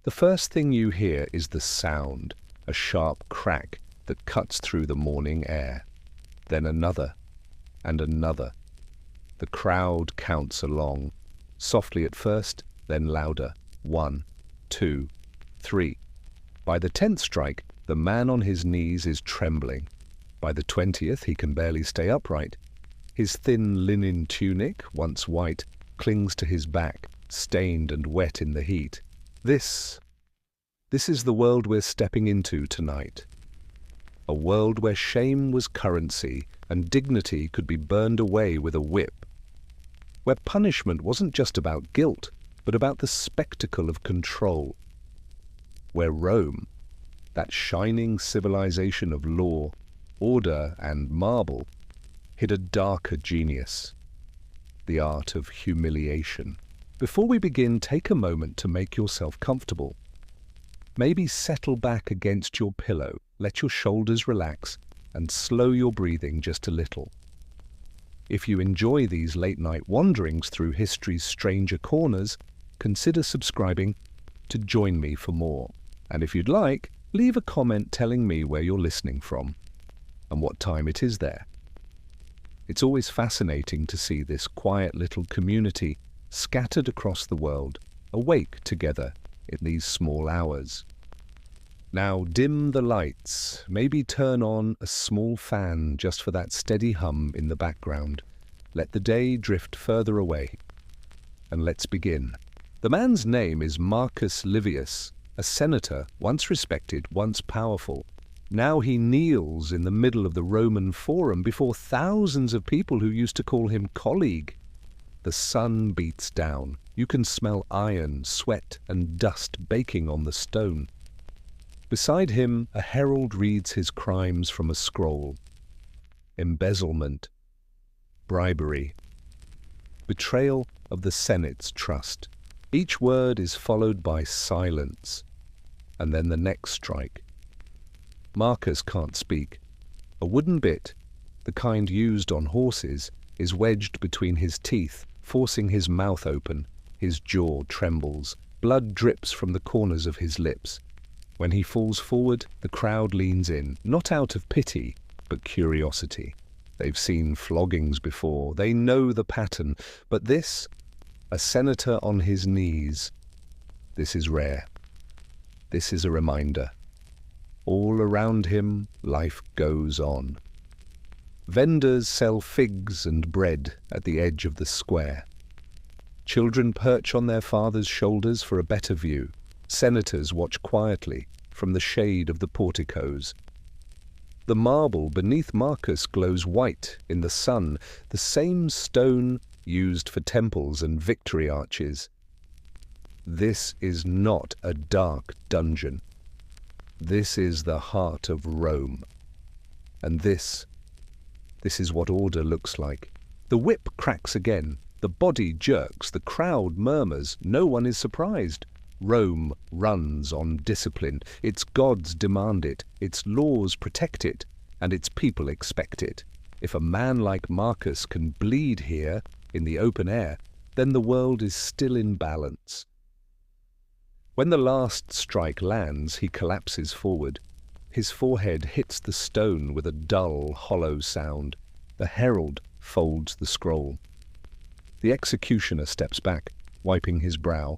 The first thing you hear is the sound, a sharp crack that cuts through the morning air. Then another, and another. The crowd counts along, softly at first, then louder. 1, 2, 3. By the 10th strike, the man on his knees is trembling. By the 20th, he can barely stay upright. His thin linen tunic, once white, clings to his back, stained and wet in the heat. This is the world we're stepping into tonight. A world where shame was currency and dignity could be burned away with a whip. Where punishment wasn't just about guilt, but about the spectacle of control. Where Rome, that shining civilization of law, order and marble, hid a darker genius, the art of humiliation. Before we begin, take a moment to make yourself comfortable. Maybe settle back against your pillow, let your shoulders relax, and slow your breathing just a little. If you enjoy these late-night wanderings through history's stranger corners, consider subscribing to join me for more. And if you'd like, leave a comment telling me where you're listening from and what time it is there. It's always fascinating to see this quiet little community scattered across the world, awake together in these small hours. Now dim the lights, maybe turn on a small fan just for that steady hum in the background. Let the day drift further away. And let's begin. The man's name is Marcus Livius, a senator, once respected, once powerful. Now he kneels in the middle of the Roman Forum before thousands of people who used to call him colleague. The sun beats down. You can smell iron, sweat, and dust baking on the stone. Beside him, a herald reads his crimes from a scroll. Embezzlement, bribery, betrayal of the Senate's trust. Each word is followed by silence, and then the next strike. Marcus can't speak. A wooden bit, the kind used on horses, is wedged between his teeth, forcing his mouth open. His jaw trembles. Blood drips from the corners of his lips. When he falls forward, the crowd leans in, not out of pity, but curiosity. They've seen floggings before. They know the pattern. But this, a senator on his knees, this is rare. This is a reminder. All around him, life goes on. Vendors sell figs and bread at the edge of the square. Children perch on their fathers' shoulders for a better view. Senators watch quietly from the shade of the porticos. The marble beneath Marcus glows white in the sun, the same stone used for temples and victory arches. This is not a dark dungeon. This is the heart of Rome. And this is what order looks like. The whip cracks again. The body jerks. The crowd murmurs. No one is surprised. Rome runs on discipline. Its gods demand it. Its laws protect it. And its people expect it. If a man like Marcus can bleed here, in the open air, then the world is still in balance. When the last strike lands, he collapses forward. His forehead hits the stone with a dull, hollow sound. The herald folds the scroll. The executioner steps back, wiping his brow.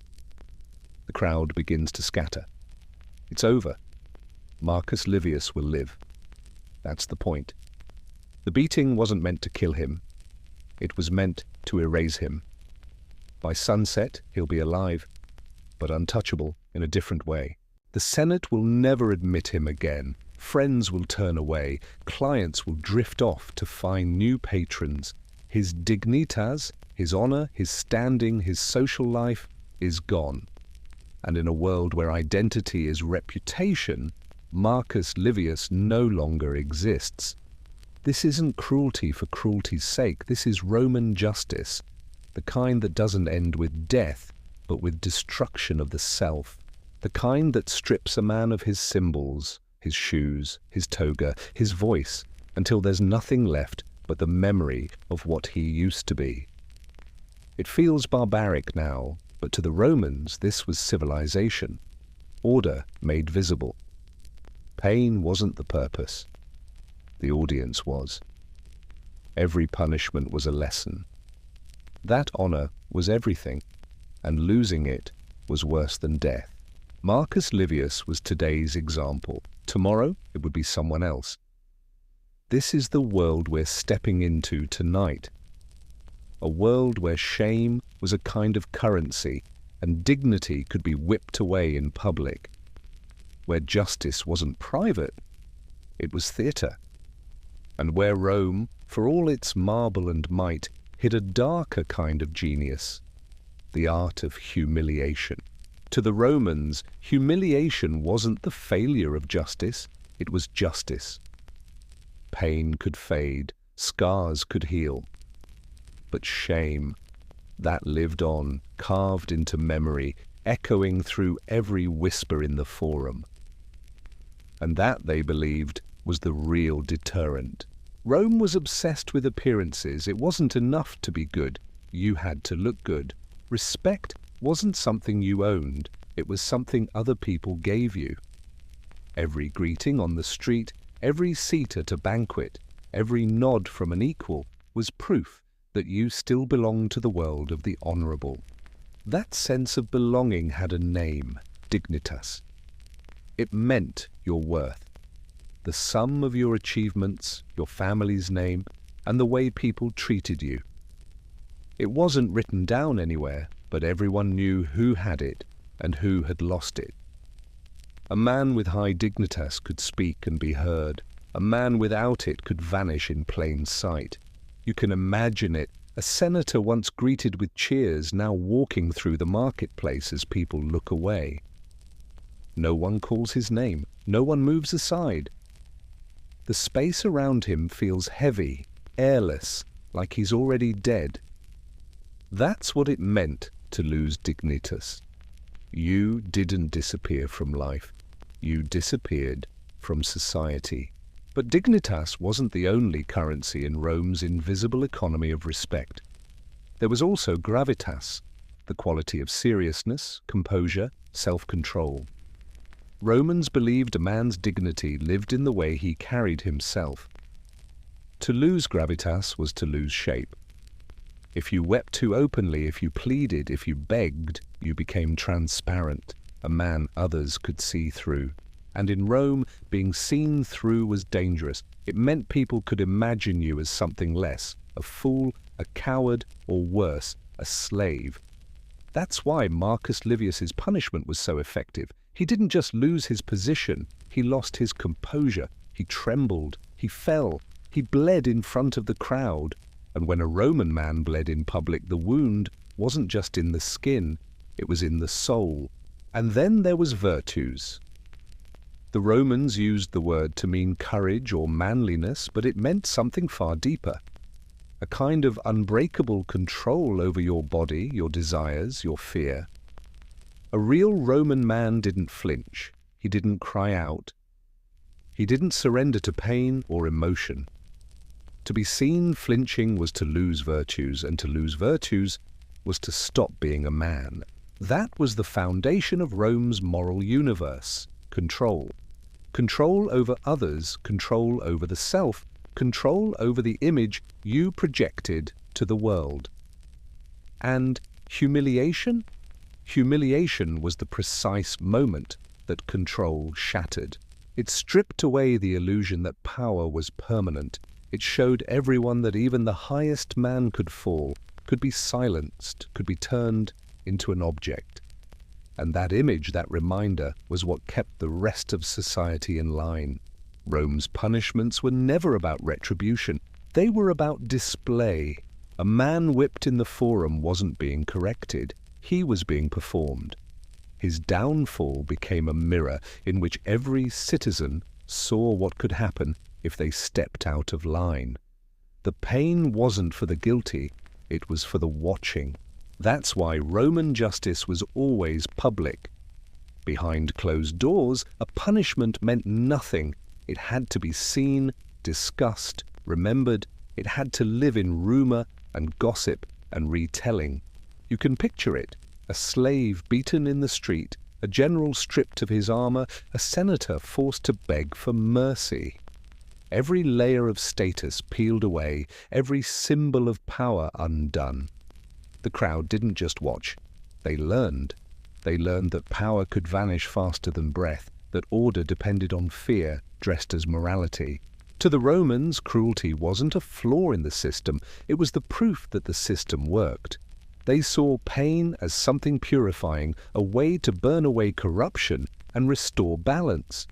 The crowd begins to scatter. It's over. Marcus Livius will live. That's the point. The beating wasn't meant to kill him. It was meant to erase him. By sunset, he'll be alive, but untouchable in a different way. The Senate will never admit him again. Friends will turn away. Clients will drift off to find new patrons. His dignitas, his honor, his standing, his social life is gone. And in a world where identity is reputation, Marcus Livius no longer exists. This isn't cruelty for cruelty's sake. This is Roman justice, the kind that doesn't end with death, but with destruction of the self, the kind that strips a man of his symbols, his shoes, his toga, his voice, until there's nothing left but the memory of what he used to be. It feels barbaric now, but to the Romans this was civilization. order made visible. Pain wasn't the purpose. The audience was. Every punishment was a lesson. That honor was everything, and losing it was worse than death. Marcus Livius was today's example. Tomorrow, it would be someone else. This is the world we're stepping into tonight. A world where shame was a kind of currency and dignity could be whipped away in public. Where justice wasn't private, it was theatre. And where Rome, for all its marble and might, hid a darker kind of genius, the art of humiliation. To the Romans, humiliation wasn't the failure of justice, it was justice. Pain could fade, scars could heal. But shame, that lived on, carved into memory, echoing through every whisper in the forum. And that, they believed, was the real deterrent. Rome was obsessed with appearances. It wasn't enough to be good. You had to look good. Respect wasn't something you owned. It was something other people gave you. Every greeting on the street, every seat at a banquet, every nod from an equal was proof that you still belonged to the world of the honorable. That sense of belonging had a name, dignitas. It meant your worth, the sum of your achievements, your family's name, and the way people treated you. It wasn't written down anywhere, but everyone knew who had it and who had lost it. A man with high dignitas could speak and be heard. A man without it could vanish in plain sight. You can imagine it, a senator once greeted with cheers, now walking through the marketplace as people look away. No one calls his name. No one moves aside. The space around him feels heavy, airless, like he's already dead. That's what it meant to lose dignitas. You didn't disappear from life. You disappeared from society. But dignitas wasn't the only currency in Rome's invisible economy of respect. There was also gravitas, the quality of seriousness, composure, self-control. Romans believed a man's dignity lived in the way he carried himself. To lose gravitas was to lose shape. If you wept too openly, if you pleaded, if you begged, you became transparent, a man others could see through. And in Rome, being seen through was dangerous. It meant people could imagine you as something less, a fool, a coward, or worse, a slave. That's why Marcus Livius's punishment was so effective. He didn't just lose his position, he lost his composure. He trembled, he fell, he bled in front of the crowd. And when a Roman man bled in public, the wound wasn't just in the skin, it was in the soul. And then there was virtues. The Romans used the word to mean courage or manliness, but it meant something far deeper. A kind of unbreakable control over your body, your desires, your fear. A real Roman man didn't flinch. He didn't cry out. He didn't surrender to pain or emotion. To be seen flinching was to lose virtues, and to lose virtues was to stop being a man. That was the foundation of Rome's moral universe. Control. Control over others, control over the self, control over the image you projected to the world. And humiliation? Humiliation was the precise moment that control shattered. It stripped away the illusion that power was permanent. It showed everyone that even the highest man could fall, could be silenced, could be turned into an object. And that image, that reminder, was what kept the rest of society in line. Rome's punishments were never about retribution. They were about display. A man whipped in the forum wasn't being corrected. He was being performed. His downfall became a mirror in which every citizen saw what could happen if they stepped out of line. The pain wasn't for the guilty, it was for the watching. That's why Roman justice was always public. Behind closed doors, a punishment meant nothing. It had to be seen, discussed, remembered. It had to live in rumor and gossip and retelling. You can picture it, a slave beaten in the street, a general stripped of his armor, a senator forced to beg for mercy. Every layer of status peeled away, every symbol of power undone. The crowd didn't just watch. They learned. They learned that power could vanish faster than breath, that order depended on fear dressed as morality. To the Romans, cruelty wasn't a flaw in the system, it was the proof that the system worked. They saw pain as something purifying, a way to burn away corruption and restore balance.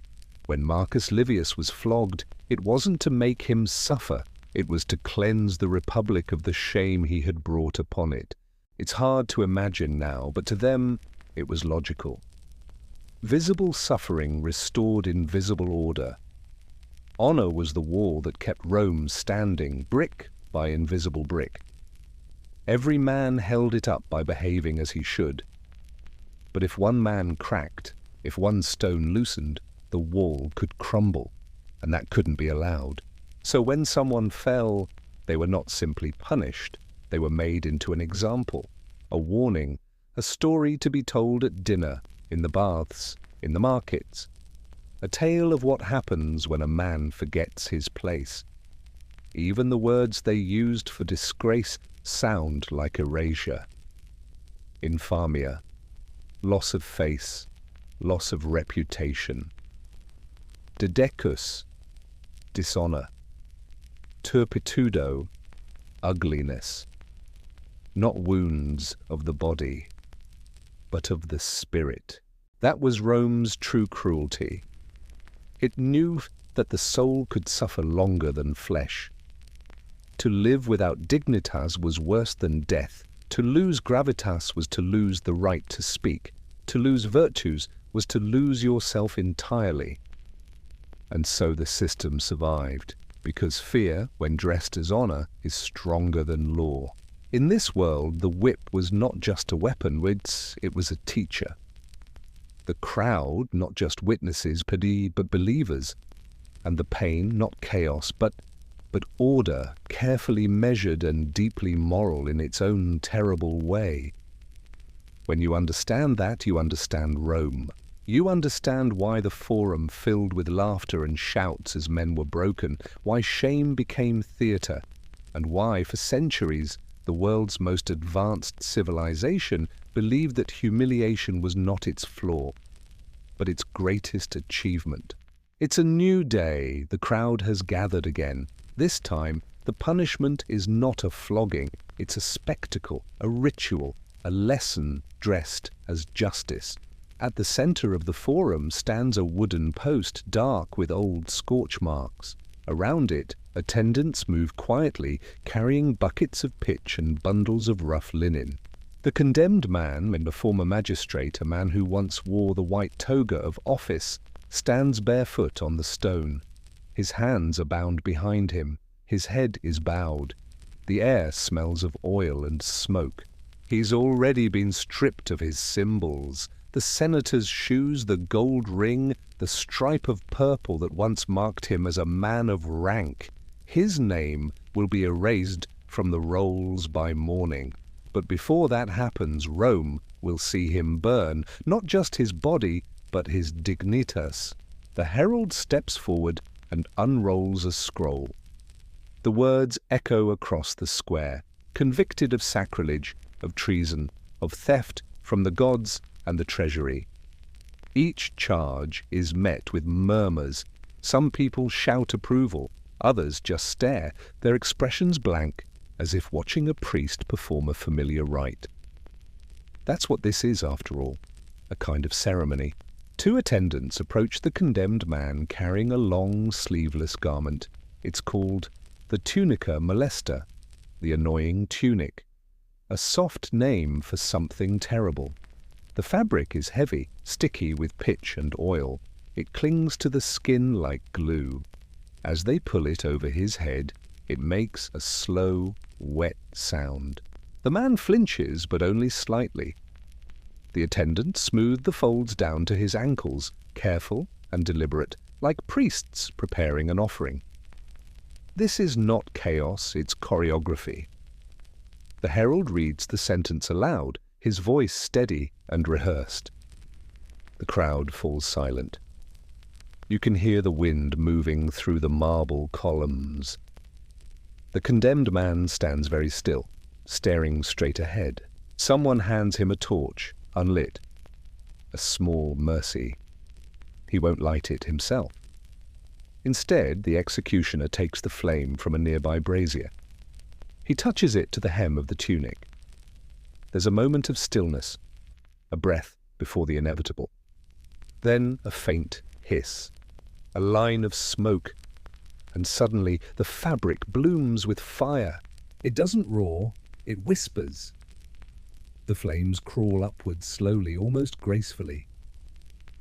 When Marcus Livius was flogged, it wasn't to make him suffer, it was to cleanse the Republic of the shame he had brought upon it. It's hard to imagine now, but to them it was logical. Visible suffering restored invisible order. Honor was the wall that kept Rome standing, brick by invisible brick. Every man held it up by behaving as he should. But if one man cracked, if one stone loosened, the wall could crumble, and that couldn't be allowed. So when someone fell, they were not simply punished, they were made into an example, a warning, a story to be told at dinner, in the baths, in the markets. A tale of what happens when a man forgets his place. Even the words they used for disgrace sound like erasure. Infamia, loss of face, loss of reputation. Dedecus, dishonor. Turpitudo, ugliness. Not wounds of the body, but of the spirit. That was Rome's true cruelty. It knew that the soul could suffer longer than flesh. To live without dignitas was worse than death. To lose gravitas was to lose the right to speak. To lose virtues was to lose yourself entirely. And so the system survived, because fear, when dressed as honor, is stronger than law. In this world, the whip was not just a weapon, it was a teacher. The crowd, not just witnesses, but believers. And the pain, not chaos, but order, carefully measured and deeply moral in its own terrible way. When you understand that, you understand Rome. You understand why the Forum filled with laughter and shouts as men were broken, why shame became theatre, and why, for centuries, the world's most advanced civilization believed that humiliation was not its flaw, but its greatest achievement. It's a new day. The crowd has gathered again. This time, the punishment is not a flogging. It's a spectacle, a ritual, a lesson dressed as justice. At the center of the forum stands a wooden post, dark with old scorch marks. Around it, attendants move quietly, carrying buckets of pitch and bundles of rough linen. The condemned man, and a former magistrate, a man who once wore the white toga of office, stands barefoot on the stone. His hands are bound behind him. His head is bowed. The air smells of oil and smoke. He's already been stripped of his symbols. The senator's shoes, the gold ring, the stripe of purple that once marked him as a man of rank. His name will be erased from the rolls by morning. But before that happens, Rome will see him burn, not just his body, but his dignitas. The herald steps forward and unrolls a scroll. The words echo across the square, convicted of sacrilege, of treason, of theft from the gods and the treasury. Each charge is met with murmurs. Some people shout approval, others just stare, their expressions blank, as if watching a priest perform a familiar rite. That's what this is, after all, a kind of ceremony. Two attendants approach the condemned man carrying a long, sleeveless garment. It's called the tunica molesta, the annoying tunic, a soft name for something terrible. The fabric is heavy, sticky with pitch and oil. It clings to the skin like glue. As they pull it over his head, it makes a slow, wet sound. The man flinches, but only slightly. The attendant smoothed the folds down to his ankles, careful and deliberate, like priests preparing an offering. This is not chaos, it's choreography. The herald reads the sentence aloud, his voice steady and rehearsed. The crowd falls silent. You can hear the wind moving through the marble columns. The condemned man stands very still, staring straight ahead. Someone hands him a torch, unlit. A small mercy. He won't light it himself. Instead, the executioner takes the flame from a nearby brazier. He touches it to the hem of the tunic. There's a moment of stillness, a breath before the inevitable. Then a faint hiss, a line of smoke, and suddenly the fabric blooms with fire. It doesn't roar, it whispers. The flames crawl upwards slowly, almost gracefully.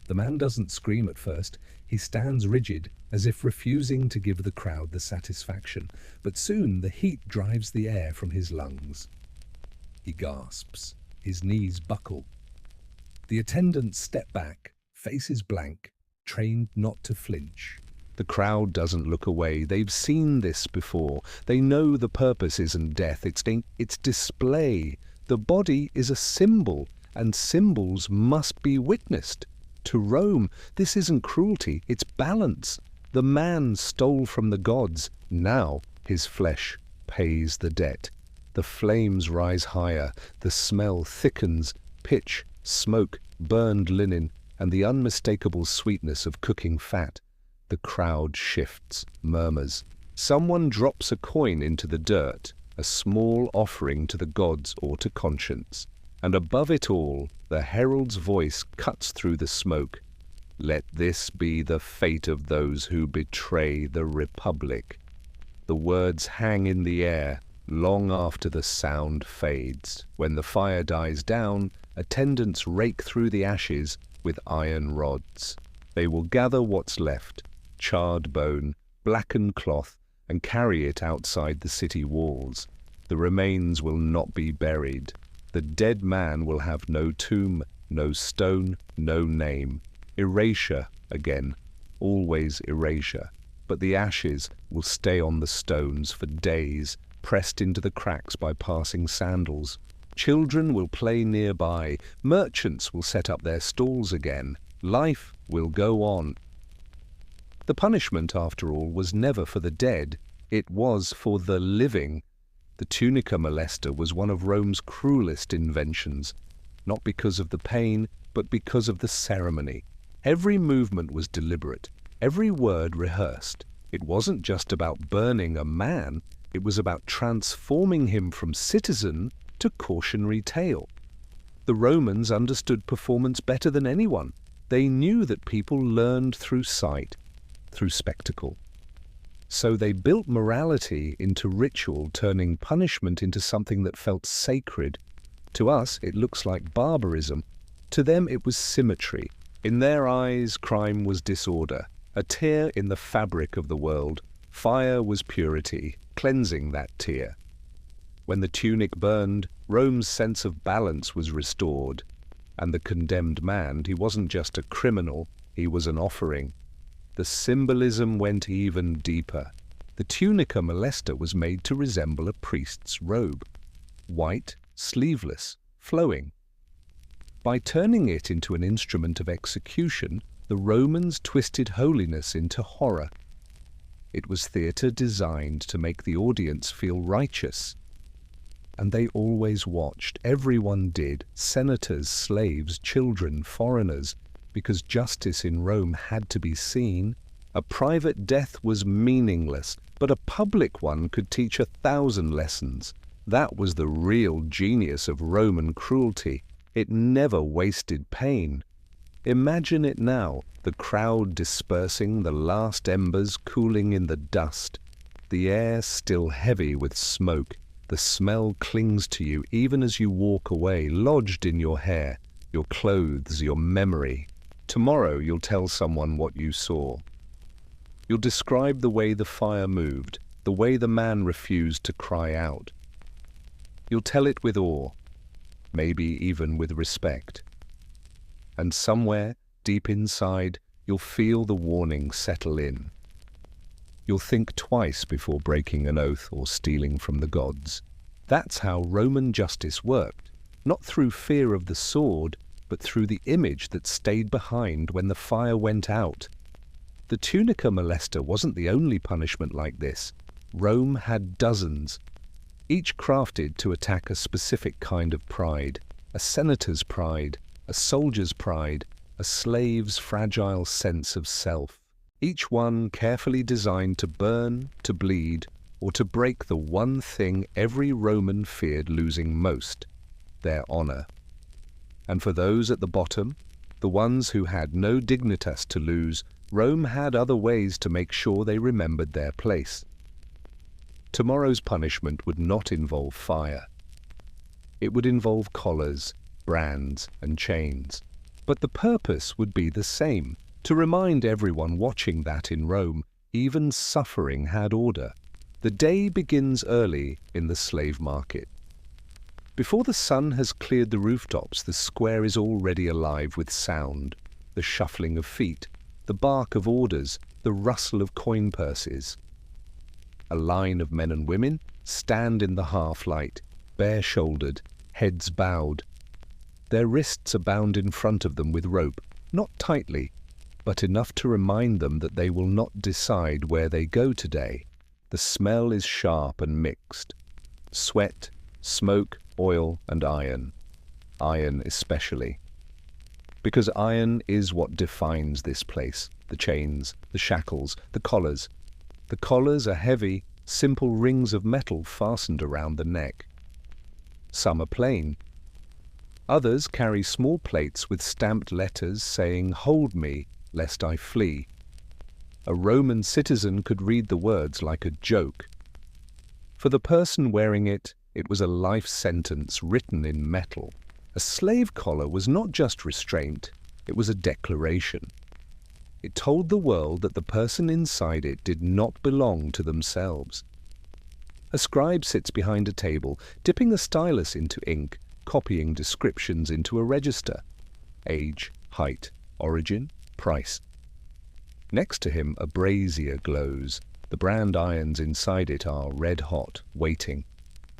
The man doesn't scream at first. He stands rigid, as if refusing to give the crowd the satisfaction. But soon the heat drives the air from his lungs. He gasps. His knees buckle. The attendants step back, faces blank, trained not to flinch. The crowd doesn't look away. They've seen this before. They know the purpose isn't death, it's display. The body is a symbol, and symbols must be witnessed. To Rome, this isn't cruelty, it's balance. The man stole from the gods. Now his flesh pays the debt. The flames rise higher, the smell thickens, pitch, smoke, burned linen, and the unmistakable sweetness of cooking fat. The crowd shifts, murmurs. Someone drops a coin into the dirt, a small offering to the gods or to conscience. And above it all, the herald's voice cuts through the smoke. Let this be the fate of those who betray the Republic. The words hang in the air long after the sound fades. When the fire dies down, attendants rake through the ashes with iron rods. They will gather what's left, charred bone, blackened cloth, and carry it outside the city walls. The remains will not be buried. The dead man will have no tomb, no stone, no name. Erasure again, always erasure. But the ashes will stay on the stones for days, pressed into the cracks by passing sandals. Children will play nearby. Merchants will set up their stalls again. Life will go on. The punishment, after all, was never for the dead. It was for the living. The tunica molesta was one of Rome's cruelest inventions, not because of the pain, but because of the ceremony. Every movement was deliberate, every word rehearsed. It wasn't just about burning a man, it was about transforming him from citizen to cautionary tale. The Romans understood performance better than anyone. They knew that people learned through sight, through spectacle. So they built morality into ritual, turning punishment into something that felt sacred. To us, it looks like barbarism. To them, it was symmetry. In their eyes, crime was disorder, a tear in the fabric of the world. Fire was purity, cleansing that tear. When the tunic burned, Rome's sense of balance was restored. And the condemned man, he wasn't just a criminal, he was an offering. The symbolism went even deeper. The tunica molesta was made to resemble a priest's robe. White, sleeveless, flowing. By turning it into an instrument of execution, the Romans twisted holiness into horror. It was theatre designed to make the audience feel righteous. And they always watched. Everyone did. Senators, slaves, children, foreigners. Because justice in Rome had to be seen. A private death was meaningless, but a public one could teach 1,000 lessons. That was the real genius of Roman cruelty. It never wasted pain. Imagine it now, the crowd dispersing, the last embers cooling in the dust. The air still heavy with smoke. The smell clings to you even as you walk away, lodged in your hair, your clothes, your memory. Tomorrow you'll tell someone what you saw. You'll describe the way the fire moved, the way the man refused to cry out. You'll tell it with awe, maybe even with respect. And somewhere, deep inside, you'll feel the warning settle in. You'll think twice before breaking an oath or stealing from the gods. That's how Roman justice worked, not through fear of the sword, but through the image that stayed behind when the fire went out. The tunica molester wasn't the only punishment like this. Rome had dozens, each crafted to attack a specific kind of pride: a senator's pride, a soldier's pride, a slave's fragile sense of self. Each one carefully designed to burn, to bleed, or to break the one thing every Roman feared losing most: their honor. And for those at the bottom, the ones who had no dignitas to lose, Rome had other ways to make sure they remembered their place. Tomorrow's punishment would not involve fire. It would involve collars, brands, and chains. But the purpose would be the same: to remind everyone watching that in Rome, even suffering had order. The day begins early in the slave market. Before the sun has cleared the rooftops, the square is already alive with sound: the shuffling of feet, the bark of orders, the rustle of coin purses. A line of men and women stand in the half-light, bare-shouldered, heads bowed. Their wrists are bound in front of them with rope, not tightly, but enough to remind them that they will not decide where they go today. The smell is sharp and mixed: sweat, smoke, oil, and iron. Iron especially. Because iron is what defines this place: the chains, the shackles, the collars. The collars are heavy, simple rings of metal fastened around the neck. Some are plain. Others carry small plates with stamped letters saying, "Hold me, lest I flee." A Roman citizen could read the words like a joke. For the person wearing it, it was a life sentence written in metal. A slave collar was not just restraint, it was a declaration. It told the world that the person inside it did not belong to themselves. A scribe sits behind a table, dipping a stylus into ink, copying descriptions into a register: age, height, origin, price. Next to him, a brazier glows. The brand irons inside it are red-hot, waiting.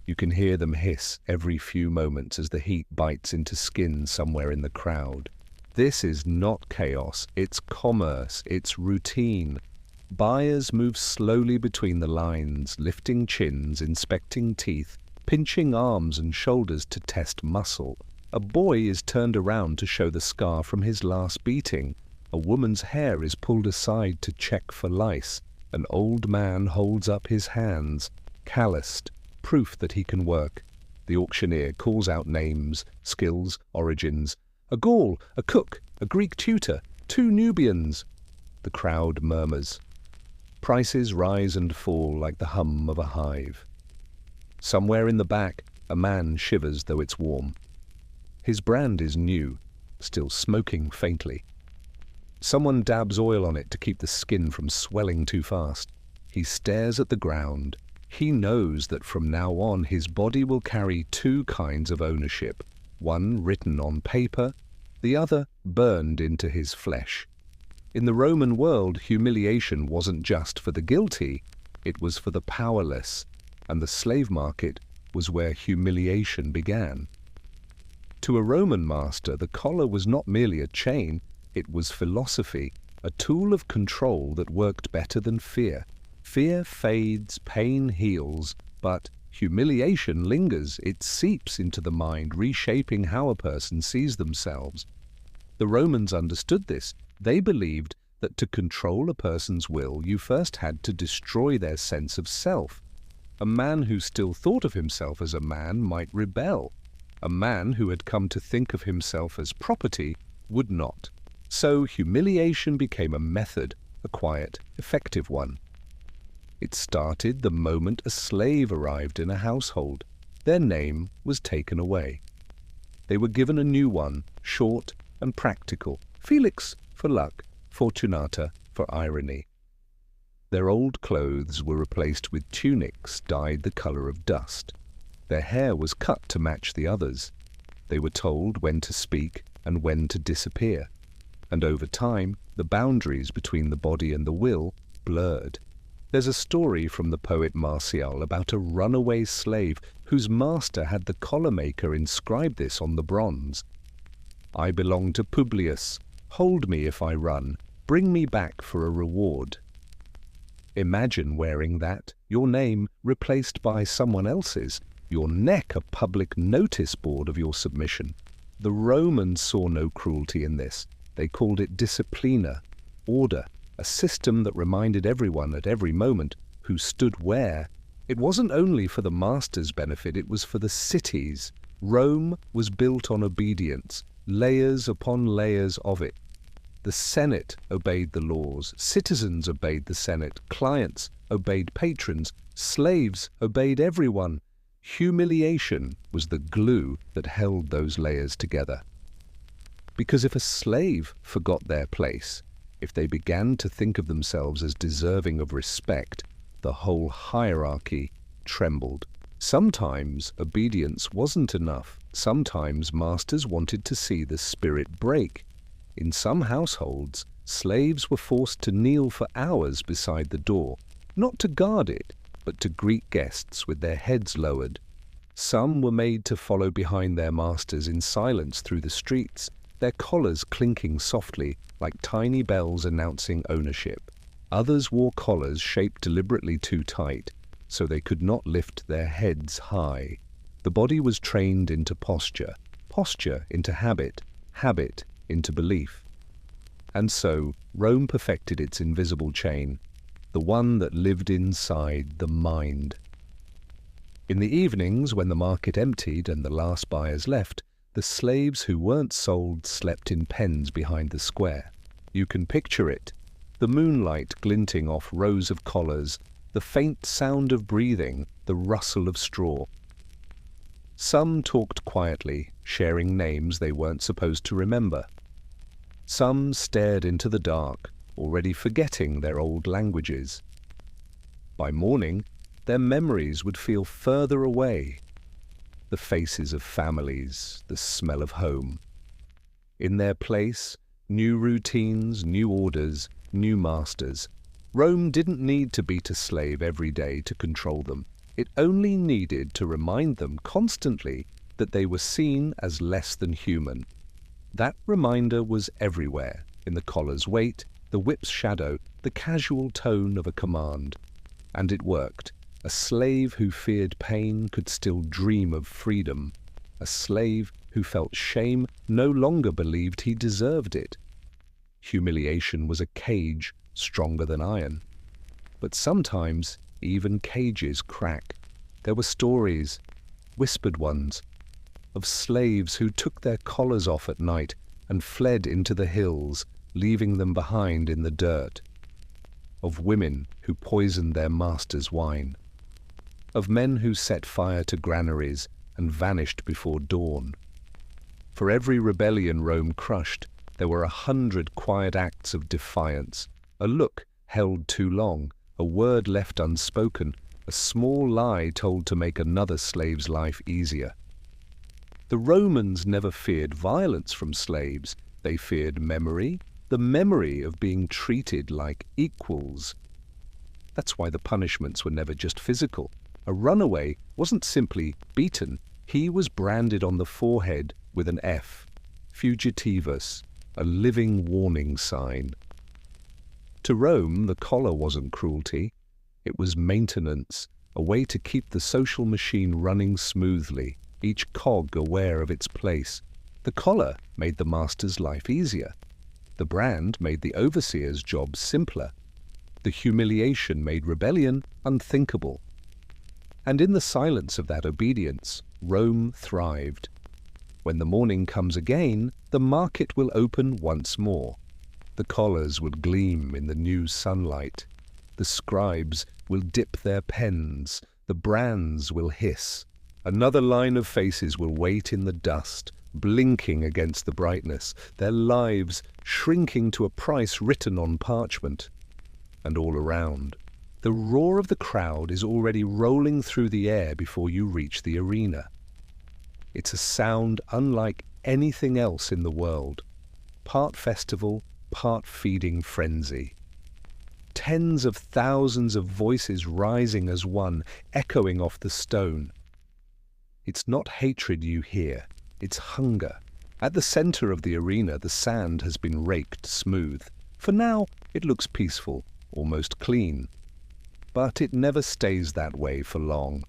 You can hear them hiss every few moments as the heat bites into skin somewhere in the crowd. This is not chaos, it's commerce, it's routine. Buyers move slowly between the lines, lifting chins, inspecting teeth, pinching arms and shoulders to test muscle. A boy is turned around to show the scar from his last beating. A woman's hair is pulled aside to check for lice. An old man holds up his hands, calloused, proof that he can work. The auctioneer calls out names, skills, origins. A Gaul, a cook, a Greek tutor, 2 Nubians. The crowd murmurs. Prices rise and fall like the hum of a hive. Somewhere in the back, a man shivers though it's warm. His brand is new, still smoking faintly. Someone dabs oil on it to keep the skin from swelling too fast. He stares at the ground. He knows that from now on his body will carry 2 kinds of ownership: one written on paper, the other burned into his flesh. In the Roman world, humiliation wasn't just for the guilty, it was for the powerless, and the slave market was where humiliation began. To a Roman master, the collar was not merely a chain, it was philosophy, a tool of control that worked better than fear. Fear fades, pain heals, but humiliation lingers. It seeps into the mind, reshaping how a person sees themselves. The Romans understood this. They believed that to control a person's will, you first had to destroy their sense of self. A man who still thought of himself as a man might rebel. A man who had come to think of himself as property would not. So humiliation became a method, a quiet, effective one. It started the moment a slave arrived in a household. Their name was taken away. They were given a new one, short and practical: Felix for luck, Fortunata for irony. Their old clothes were replaced with tunics dyed the color of dust. Their hair was cut to match the others. They were told when to speak and when to disappear. And over time, the boundaries between the body and the will blurred. There's a story from the poet Martial about a runaway slave whose master had the collar maker inscribe this on the bronze. I belong to Publius. Hold me if I run. Bring me back for a reward. Imagine wearing that, your name replaced by someone else's, your neck a public notice board of your submission. The Romans saw no cruelty in this. They called it disciplina, order, a system that reminded everyone at every moment who stood where. It wasn't only for the master's benefit, it was for the city's. Rome was built on obedience, layers upon layers of it. The Senate obeyed the laws, citizens obeyed the Senate, clients obeyed patrons, slaves obeyed everyone. Humiliation was the glue that held those layers together. Because if a slave forgot their place, if they began to think of themselves as deserving of respect, the whole hierarchy trembled. Sometimes obedience wasn't enough. Sometimes masters wanted to see the spirit break. In some households, slaves were forced to kneel for hours beside the door, not to guard it, but to greet guests with their heads lowered. Some were made to follow behind their masters in silence through the streets, their collars clinking softly like tiny bells announcing ownership. Others wore collars shaped deliberately too tight, so they could not lift their heads high. The body was trained into posture, posture into habit, habit into belief. And so Rome perfected its invisible chain, the one that lived inside the mind. In the evenings, when the market emptied and the last buyers left, the slaves who weren't sold slept in pens behind the square. You can picture it, the moonlight glinting off rows of collars, the faint sound of breathing, the rustle of straw. Some talked quietly, sharing names they weren't supposed to remember. Some stared into the dark, already forgetting their old languages. By morning, their memories would feel further away. The faces of families, the smell of home. In their place, new routines, new orders, new masters. Rome didn't need to beat a slave every day to control them. It only needed to remind them constantly that they were seen as less than human. That reminder was everywhere, in the collar's weight, the whip's shadow, the casual tone of a command. And it worked. A slave who feared pain could still dream of freedom. A slave who felt shame no longer believed he deserved it. Humiliation was a cage stronger than iron. But sometimes even cages crack. There were stories, whispered ones, of slaves who took their collars off at night and fled into the hills, leaving them behind in the dirt. Of women who poisoned their master's wine. Of men who set fire to granaries and vanished before dawn. For every rebellion Rome crushed, there were 100 quiet acts of defiance, a look held too long, a word left unspoken, a small lie told to make another slave's life easier. The Romans never feared violence from slaves. They feared memory, the memory of being treated like equals. That's why the punishments were never just physical. A runaway wasn't simply beaten. He was branded on the forehead with an F, fugitivus, a living warning sign. To Rome, the collar wasn't cruelty. It was maintenance, a way to keep the social machine running smoothly, each cog aware of its place. The collar made the master's life easier. The brand made the overseer's job simpler. The humiliation made rebellion unthinkable. And in the silence of that obedience, Rome thrived. When the morning comes again, the market will open once more. The collars will gleam in the new sunlight. The scribes will dip their pens. The brands will hiss. Another line of faces will wait in the dust, blinking against the brightness, their lives shrinking to a price written on parchment. And all around, the roar of the crowd is already rolling through the air before you reach the arena. It's a sound unlike anything else in the world. Part festival, part feeding frenzy. Tens of thousands of voices rising as one, echoing off the stone. It's not hatred you hear, it's hunger. At the center of the arena, the sand has been raked smooth. For now, it looks peaceful, almost clean. But it never stays that way for long.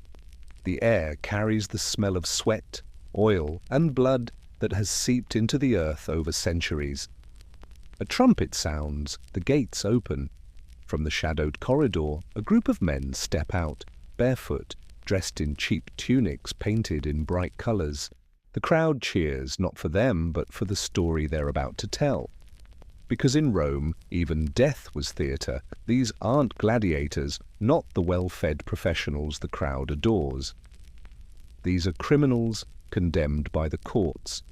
The air carries the smell of sweat, oil, and blood that has seeped into the earth over centuries. A trumpet sounds, the gates open. From the shadowed corridor, a group of men step out, barefoot, dressed in cheap tunics painted in bright colors. The crowd cheers, not for them, but for the story they're about to tell. Because in Rome, even death was theater. These aren't gladiators, not the well-fed professionals the crowd adores. These are criminals condemned by the courts.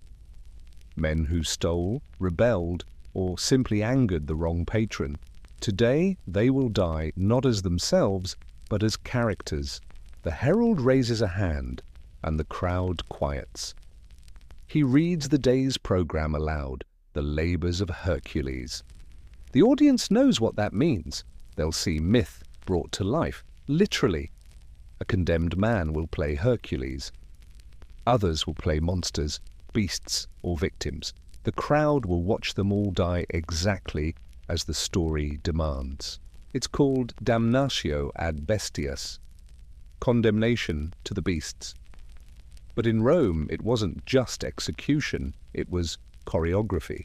Men who stole, rebelled, or simply angered the wrong patron. Today, they will die not as themselves, but as characters. The herald raises a hand, and the crowd quiets. He reads the day's program aloud, the labors of Hercules. The audience knows what that means. They'll see myth brought to life, literally. A condemned man will play Hercules. Others will play monsters, beasts, or victims. The crowd will watch them all die exactly as the story demands. It's called damnatio ad bestias, condemnation to the beasts. But in Rome, it wasn't just execution, it was choreography.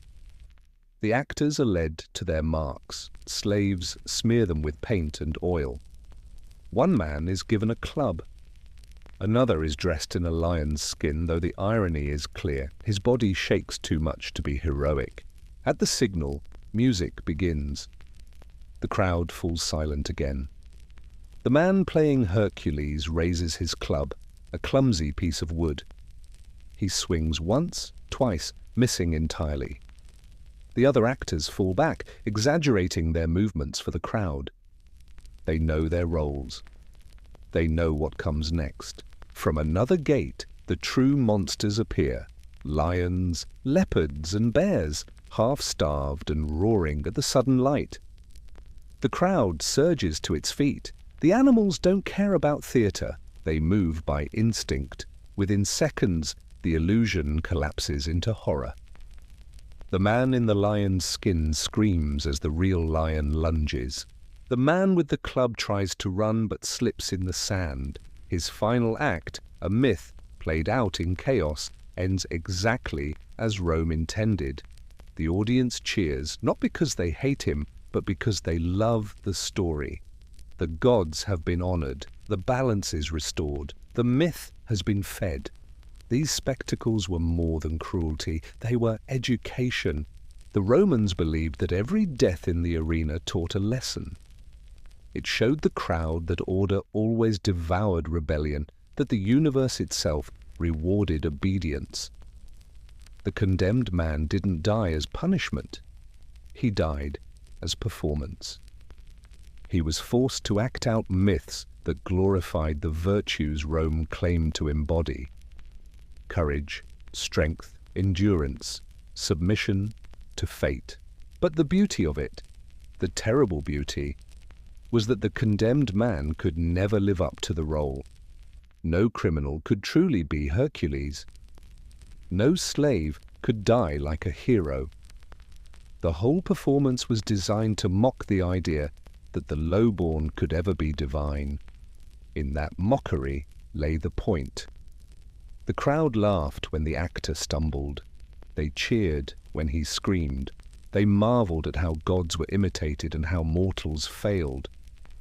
The actors are led to their marks. Slaves smear them with paint and oil. One man is given a club. Another is dressed in a lion's skin, though the irony is clear. His body shakes too much to be heroic. At the signal, music begins. The crowd falls silent again. The man playing Hercules raises his club, a clumsy piece of wood. He swings once, twice, missing entirely. The other actors fall back, exaggerating their movements for the crowd. They know their roles. They know what comes next. From another gate, the true monsters appear. Lions, leopards, and bears, half-starved and roaring at the sudden light. The crowd surges to its feet. The animals don't care about theatre. They move by instinct. Within seconds, the illusion collapses into horror. The man in the lion's skin screams as the real lion lunges. The man with the club tries to run but slips in the sand. His final act, a myth played out in chaos, ends exactly as Rome intended. The audience cheers, not because they hate him, but because they love the story. The gods have been honored, the balance is restored, the myth has been fed. These spectacles were more than cruelty, they were education. The Romans believed that every death in the arena taught a lesson. It showed the crowd that order always devoured rebellion, that the universe itself rewarded obedience. The condemned man didn't die as punishment. He died as performance. He was forced to act out myths that glorified the virtues Rome claimed to embody. Courage, strength, endurance, submission to fate. But the beauty of it, the terrible beauty, was that the condemned man could never live up to the role. No criminal could truly be Hercules. No slave could die like a hero. The whole performance was designed to mock the idea that the lowborn could ever be divine. In that mockery lay the point. The crowd laughed when the actor stumbled. They cheered when he screamed. They marveled at how gods were imitated and how mortals failed.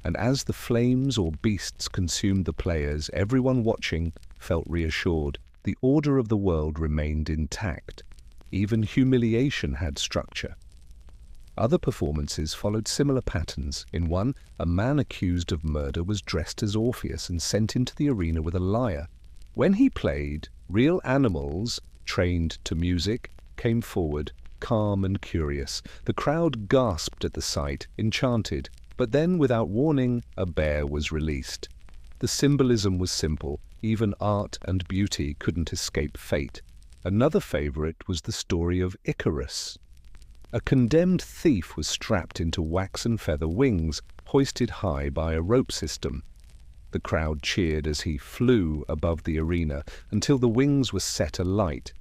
And as the flames or beasts consumed the players, everyone watching felt reassured. The order of the world remained intact. Even humiliation had structure. Other performances followed similar patterns. In one, a man accused of murder was dressed as Orpheus and sent into the arena with a lyre. When he played, real animals, trained to music, came forward, calm and curious. The crowd gasped at the sight, enchanted. But then, without warning, a bear was released. The symbolism was simple. Even art and beauty couldn't escape fate. Another favorite was the story of Icarus. A condemned thief was strapped into wax and feather wings, hoisted high by a rope system. The crowd cheered as he flew above the arena until the wings were set alight.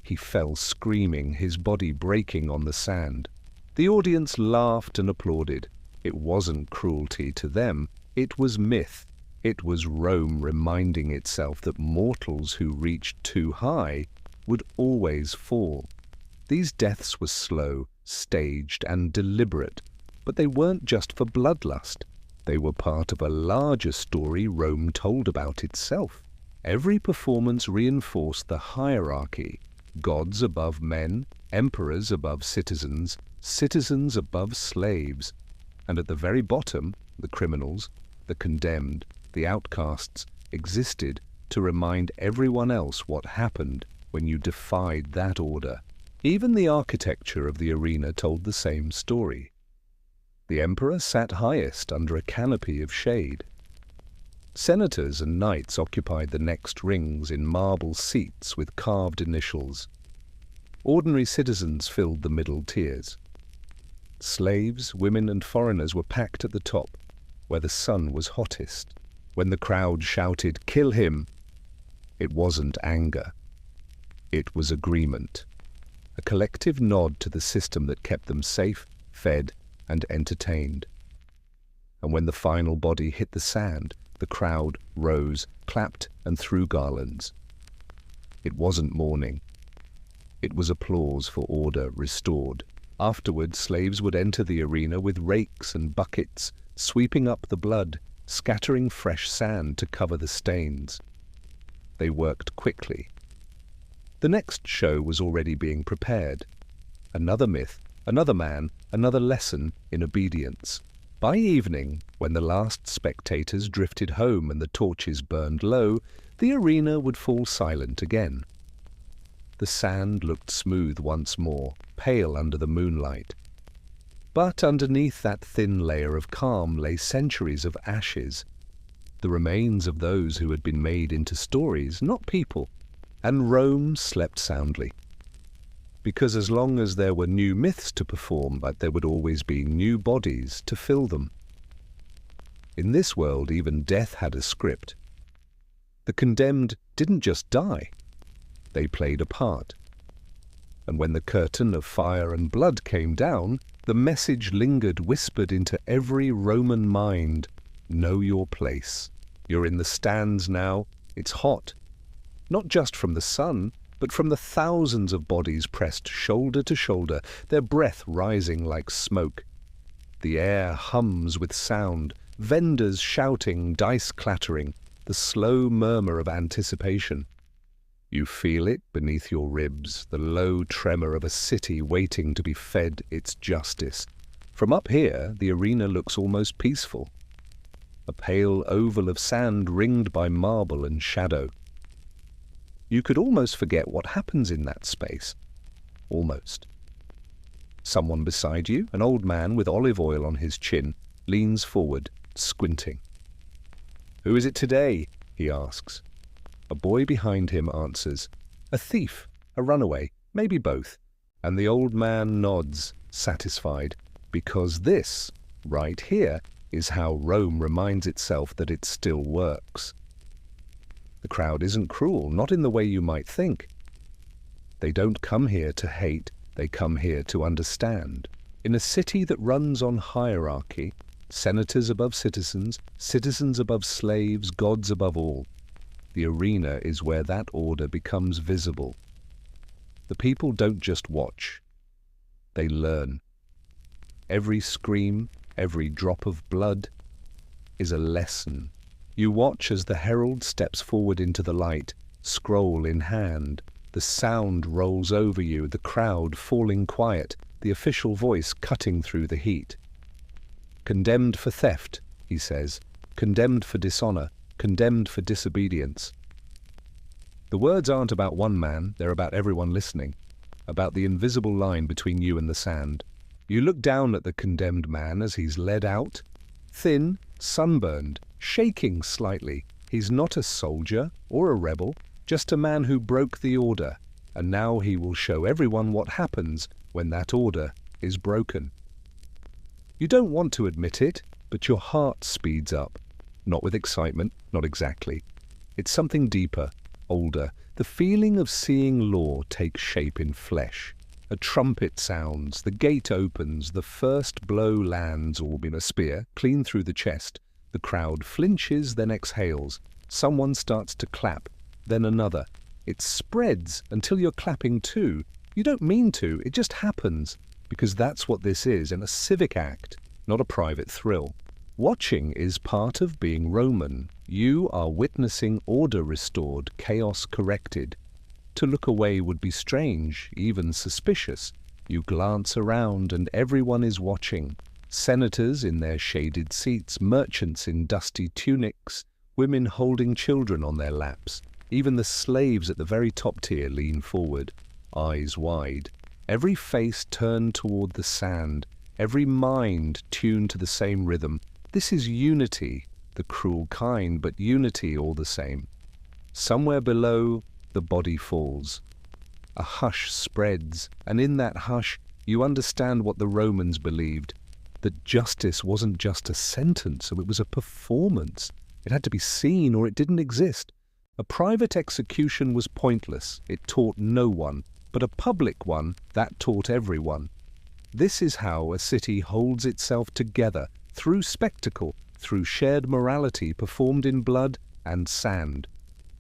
He fell screaming, his body breaking on the sand. The audience laughed and applauded. It wasn't cruelty to them, it was myth. It was Rome reminding itself that mortals who reached too high would always fall. These deaths were slow, staged, and deliberate, but they weren't just for bloodlust. They were part of a larger story Rome told about itself. Every performance reinforced the hierarchy: gods above men, emperors above citizens, citizens above slaves. And at the very bottom, the criminals, the condemned, the outcasts, existed to remind everyone else what happened when you defied that order. Even the architecture of the arena told the same story. The emperor sat highest under a canopy of shade. Senators and knights occupied the next rings in marble seats with carved initials. Ordinary citizens filled the middle tiers. Slaves, women, and foreigners were packed at the top, where the sun was hottest. When the crowd shouted, "Kill him!" it wasn't anger. It was agreement. A collective nod to the system that kept them safe, fed, and entertained. And when the final body hit the sand, the crowd rose, clapped, and threw garlands. It wasn't mourning. It was applause for order restored. Afterward, slaves would enter the arena with rakes and buckets, sweeping up the blood, scattering fresh sand to cover the stains. They worked quickly. The next show was already being prepared. Another myth, another man, another lesson in obedience. By evening, when the last spectators drifted home and the torches burned low, the arena would fall silent again. The sand looked smooth once more, pale under the moonlight. But underneath that thin layer of calm lay centuries of ashes, the remains of those who had been made into stories, not people. And Rome slept soundly. Because as long as there were new myths to perform, but there would always be new bodies to fill them. In this world, even death had a script. The condemned didn't just die. They played a part. And when the curtain of fire and blood came down, the message lingered whispered into every Roman mind: know your place. You're in the stands now. It's hot. Not just from the sun, but from the thousands of bodies pressed shoulder to shoulder, their breath rising like smoke. The air hums with sound, vendors shouting, dice clattering, the slow murmur of anticipation. You feel it beneath your ribs, the low tremor of a city waiting to be fed its justice. From up here, the arena looks almost peaceful. A pale oval of sand ringed by marble and shadow. You could almost forget what happens in that space. Almost. Someone beside you, an old man with olive oil on his chin, leans forward, squinting. "Who is it today?" he asks. A boy behind him answers, "A thief, a runaway, maybe both." And the old man nods, satisfied, because this, right here, is how Rome reminds itself that it still works. The crowd isn't cruel, not in the way you might think. They don't come here to hate, they come here to understand. In a city that runs on hierarchy, senators above citizens, citizens above slaves, gods above all, the arena is where that order becomes visible. The people don't just watch, they learn. Every scream, every drop of blood is a lesson. You watch as the herald steps forward into the light, scroll in hand. The sound rolls over you, the crowd falling quiet, the official voice cutting through the heat. "Condemned for theft," he says, "condemned for dishonor, condemned for disobedience." The words aren't about one man, they're about everyone listening, about the invisible line between you and the sand. You look down at the condemned man as he's led out, thin, sunburned, shaking slightly. He's not a soldier or a rebel, just a man who broke the order, and now he will show everyone what happens when that order is broken. You don't want to admit it, but your heart speeds up. Not with excitement, not exactly. It's something deeper, older, the feeling of seeing law take shape in flesh. A trumpet sounds, the gate opens, the first blow lands, or in a spear, clean through the chest. The crowd flinches, then exhales. Someone starts to clap, then another. It spreads until you're clapping too. You don't mean to, it just happens, because that's what this is, and a civic act, not a private thrill. Watching is part of being Roman. You are witnessing order restored, chaos corrected. To look away would be strange, even suspicious. You glance around and everyone is watching. Senators in their shaded seats, merchants in dusty tunics, women holding children on their laps. Even the slaves at the very top tier lean forward, eyes wide. Every face turned toward the sand, every mind tuned to the same rhythm. This is unity, the cruel kind, but unity all the same. Somewhere below, the body falls. A hush spreads, and in that hush, you understand what the Romans believed, that justice wasn't just a sentence, it was a performance. It had to be seen or it didn't exist. A private execution was pointless, it taught no one, but a public one, that taught everyone. This is how a city holds itself together, through spectacle, through shared morality performed in blood and sand.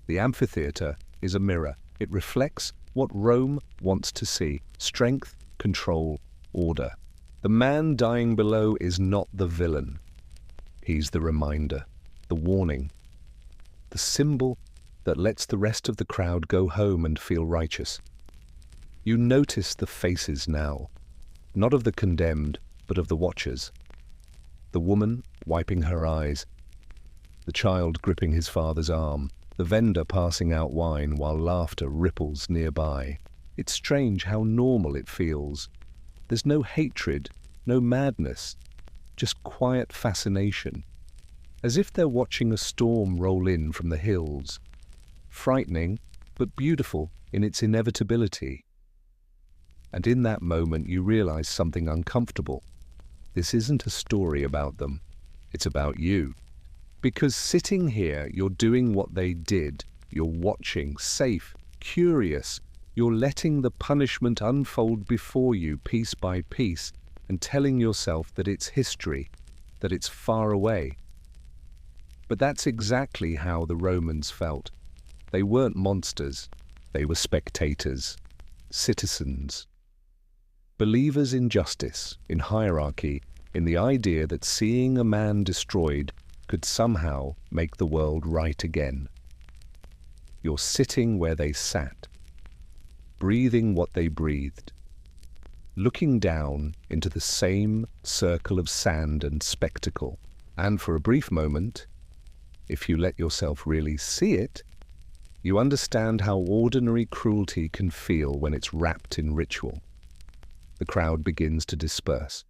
The amphitheater is a mirror. It reflects what Rome wants to see: strength, control, order. The man dying below is not the villain. He's the reminder, the warning, the symbol that lets the rest of the crowd go home and feel righteous. You notice the faces now, not of the condemned, but of the watchers. The woman wiping her eyes, the child gripping his father's arm, the vendor passing out wine while laughter ripples nearby. It's strange how normal it feels. There's no hatred, no madness, just quiet fascination, as if they're watching a storm roll in from the hills. Frightening, but beautiful in its inevitability. And in that moment you realize something uncomfortable. This isn't a story about them, it's about you. Because sitting here, you're doing what they did. You're watching, safe, curious. You're letting the punishment unfold before you piece by piece and telling yourself that it's history, that it's far away. But that's exactly how the Romans felt. They weren't monsters. They were spectators, citizens, believers in justice, in hierarchy, in the idea that seeing a man destroyed could somehow make the world right again. You're sitting where they sat, breathing what they breathed, looking down into the same circle of sand and spectacle. And for a brief moment, if you let yourself really see it, you understand how ordinary cruelty can feel when it's wrapped in ritual. The crowd begins to disperse.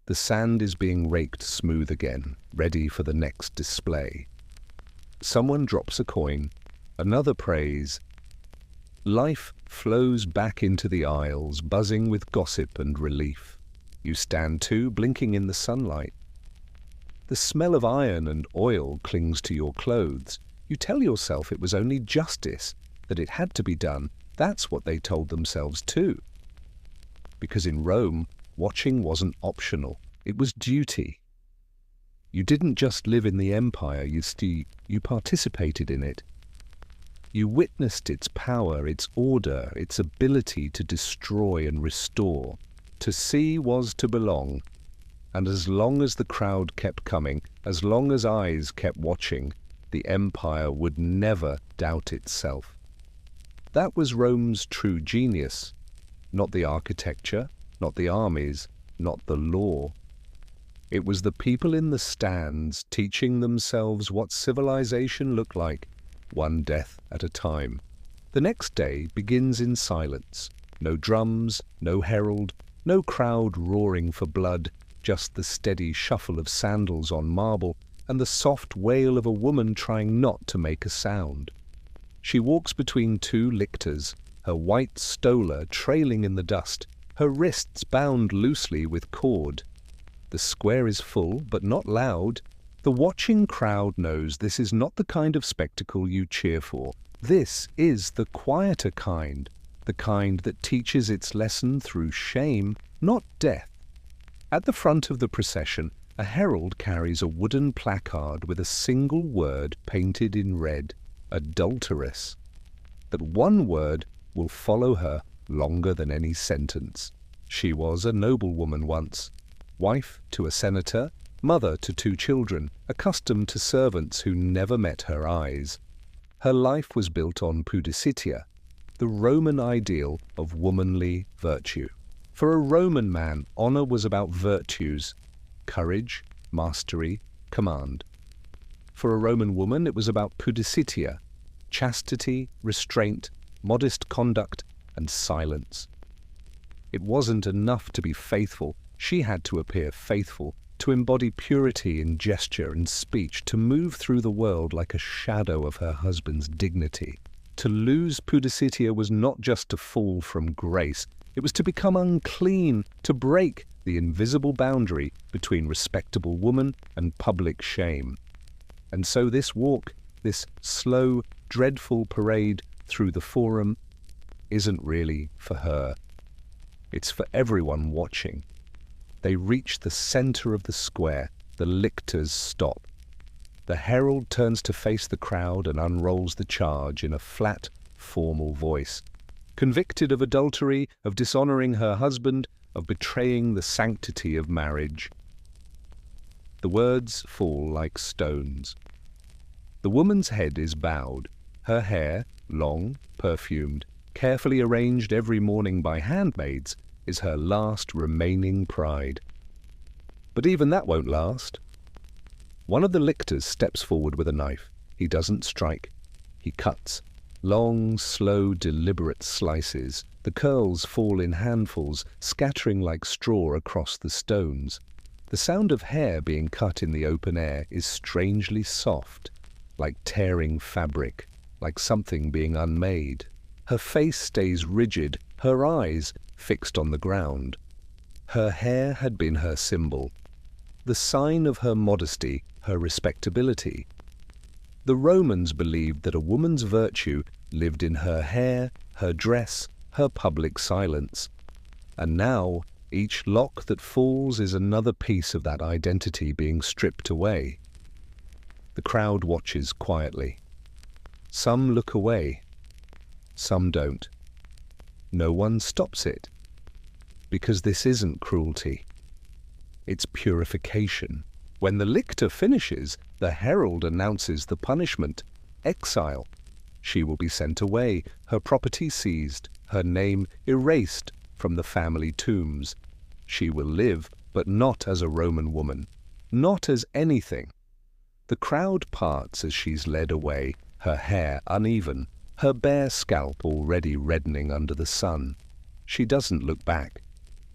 The sand is being raked smooth again, ready for the next display. Someone drops a coin, another prays. Life flows back into the aisles, buzzing with gossip and relief. You stand too, blinking in the sunlight. The smell of iron and oil clings to your clothes. You tell yourself it was only justice, that it had to be done. That's what they told themselves too. Because in Rome, watching wasn't optional, it was duty. You didn't just live in the empire, you participated in it. You witnessed its power, its order, its ability to destroy and restore. To see was to belong, and as long as the crowd kept coming, as long as eyes kept watching, the empire would never doubt itself. That was Rome's true genius, not the architecture, not the armies, not the law. It was the people in the stands teaching themselves what civilization looked like, one death at a time. The next day begins in silence. No drums, no herald, no crowd roaring for blood, just the steady shuffle of sandals on marble and the soft wail of a woman trying not to make a sound. She walks between two lictors, her white stola trailing in the dust, her wrists bound loosely with cord. The square is full, but not loud. The watching crowd knows this is not the kind of spectacle you cheer for. This is the quieter kind, the kind that teaches its lesson through shame, not death. At the front of the procession, a herald carries a wooden placard with a single word painted in red: adulteress. That one word will follow her longer than any sentence. She was a noblewoman once, wife to a senator, mother to 2 children, accustomed to servants who never met her eyes. Her life was built on pudicitia, the Roman ideal of womanly virtue. For a Roman man, honor was about virtues: courage, mastery, command. For a Roman woman, it was about pudicitia, chastity, restraint, modest conduct, and silence. It wasn't enough to be faithful. She had to appear faithful, to embody purity in gesture and speech, to move through the world like a shadow of her husband's dignity. To lose pudicitia was not just to fall from grace, it was to become unclean, to break the invisible boundary between respectable woman and public shame. And so this walk, this slow, dreadful parade through the forum, isn't really for her. It's for everyone watching. They reach the center of the square. The lictors stop. The herald turns to face the crowd and unrolls the charge in a flat, formal voice. Convicted of adultery, of dishonoring her husband, of betraying the sanctity of marriage. The words fall like stones. The woman's head is bowed. Her hair, long, perfumed, carefully arranged every morning by handmaids, is her last remaining pride. But even that won't last. One of the lictors steps forward with a knife. He doesn't strike. He cuts. Long, slow, deliberate slices. The curls fall in handfuls, scattering like straw across the stones. The sound of hair being cut in the open air is strangely soft, like tearing fabric, like something being unmade. Her face stays rigid, her eyes fixed on the ground. Her hair had been her symbol, the sign of her modesty, her respectability. The Romans believed that a woman's virtue lived in her hair, her dress, her public silence. And now, each lock that falls is another piece of that identity being stripped away. The crowd watches quietly. Some look away. Some don't. No one stops it. Because this isn't cruelty. It's purification. When the lictor finishes, the herald announces the punishment: exile. She will be sent away, her property seized, her name erased from the family tombs. She will live, but not as a Roman woman, not as anything. The crowd parts as she's led away, her hair uneven, her bare scalp already reddening under the sun. She doesn't look back.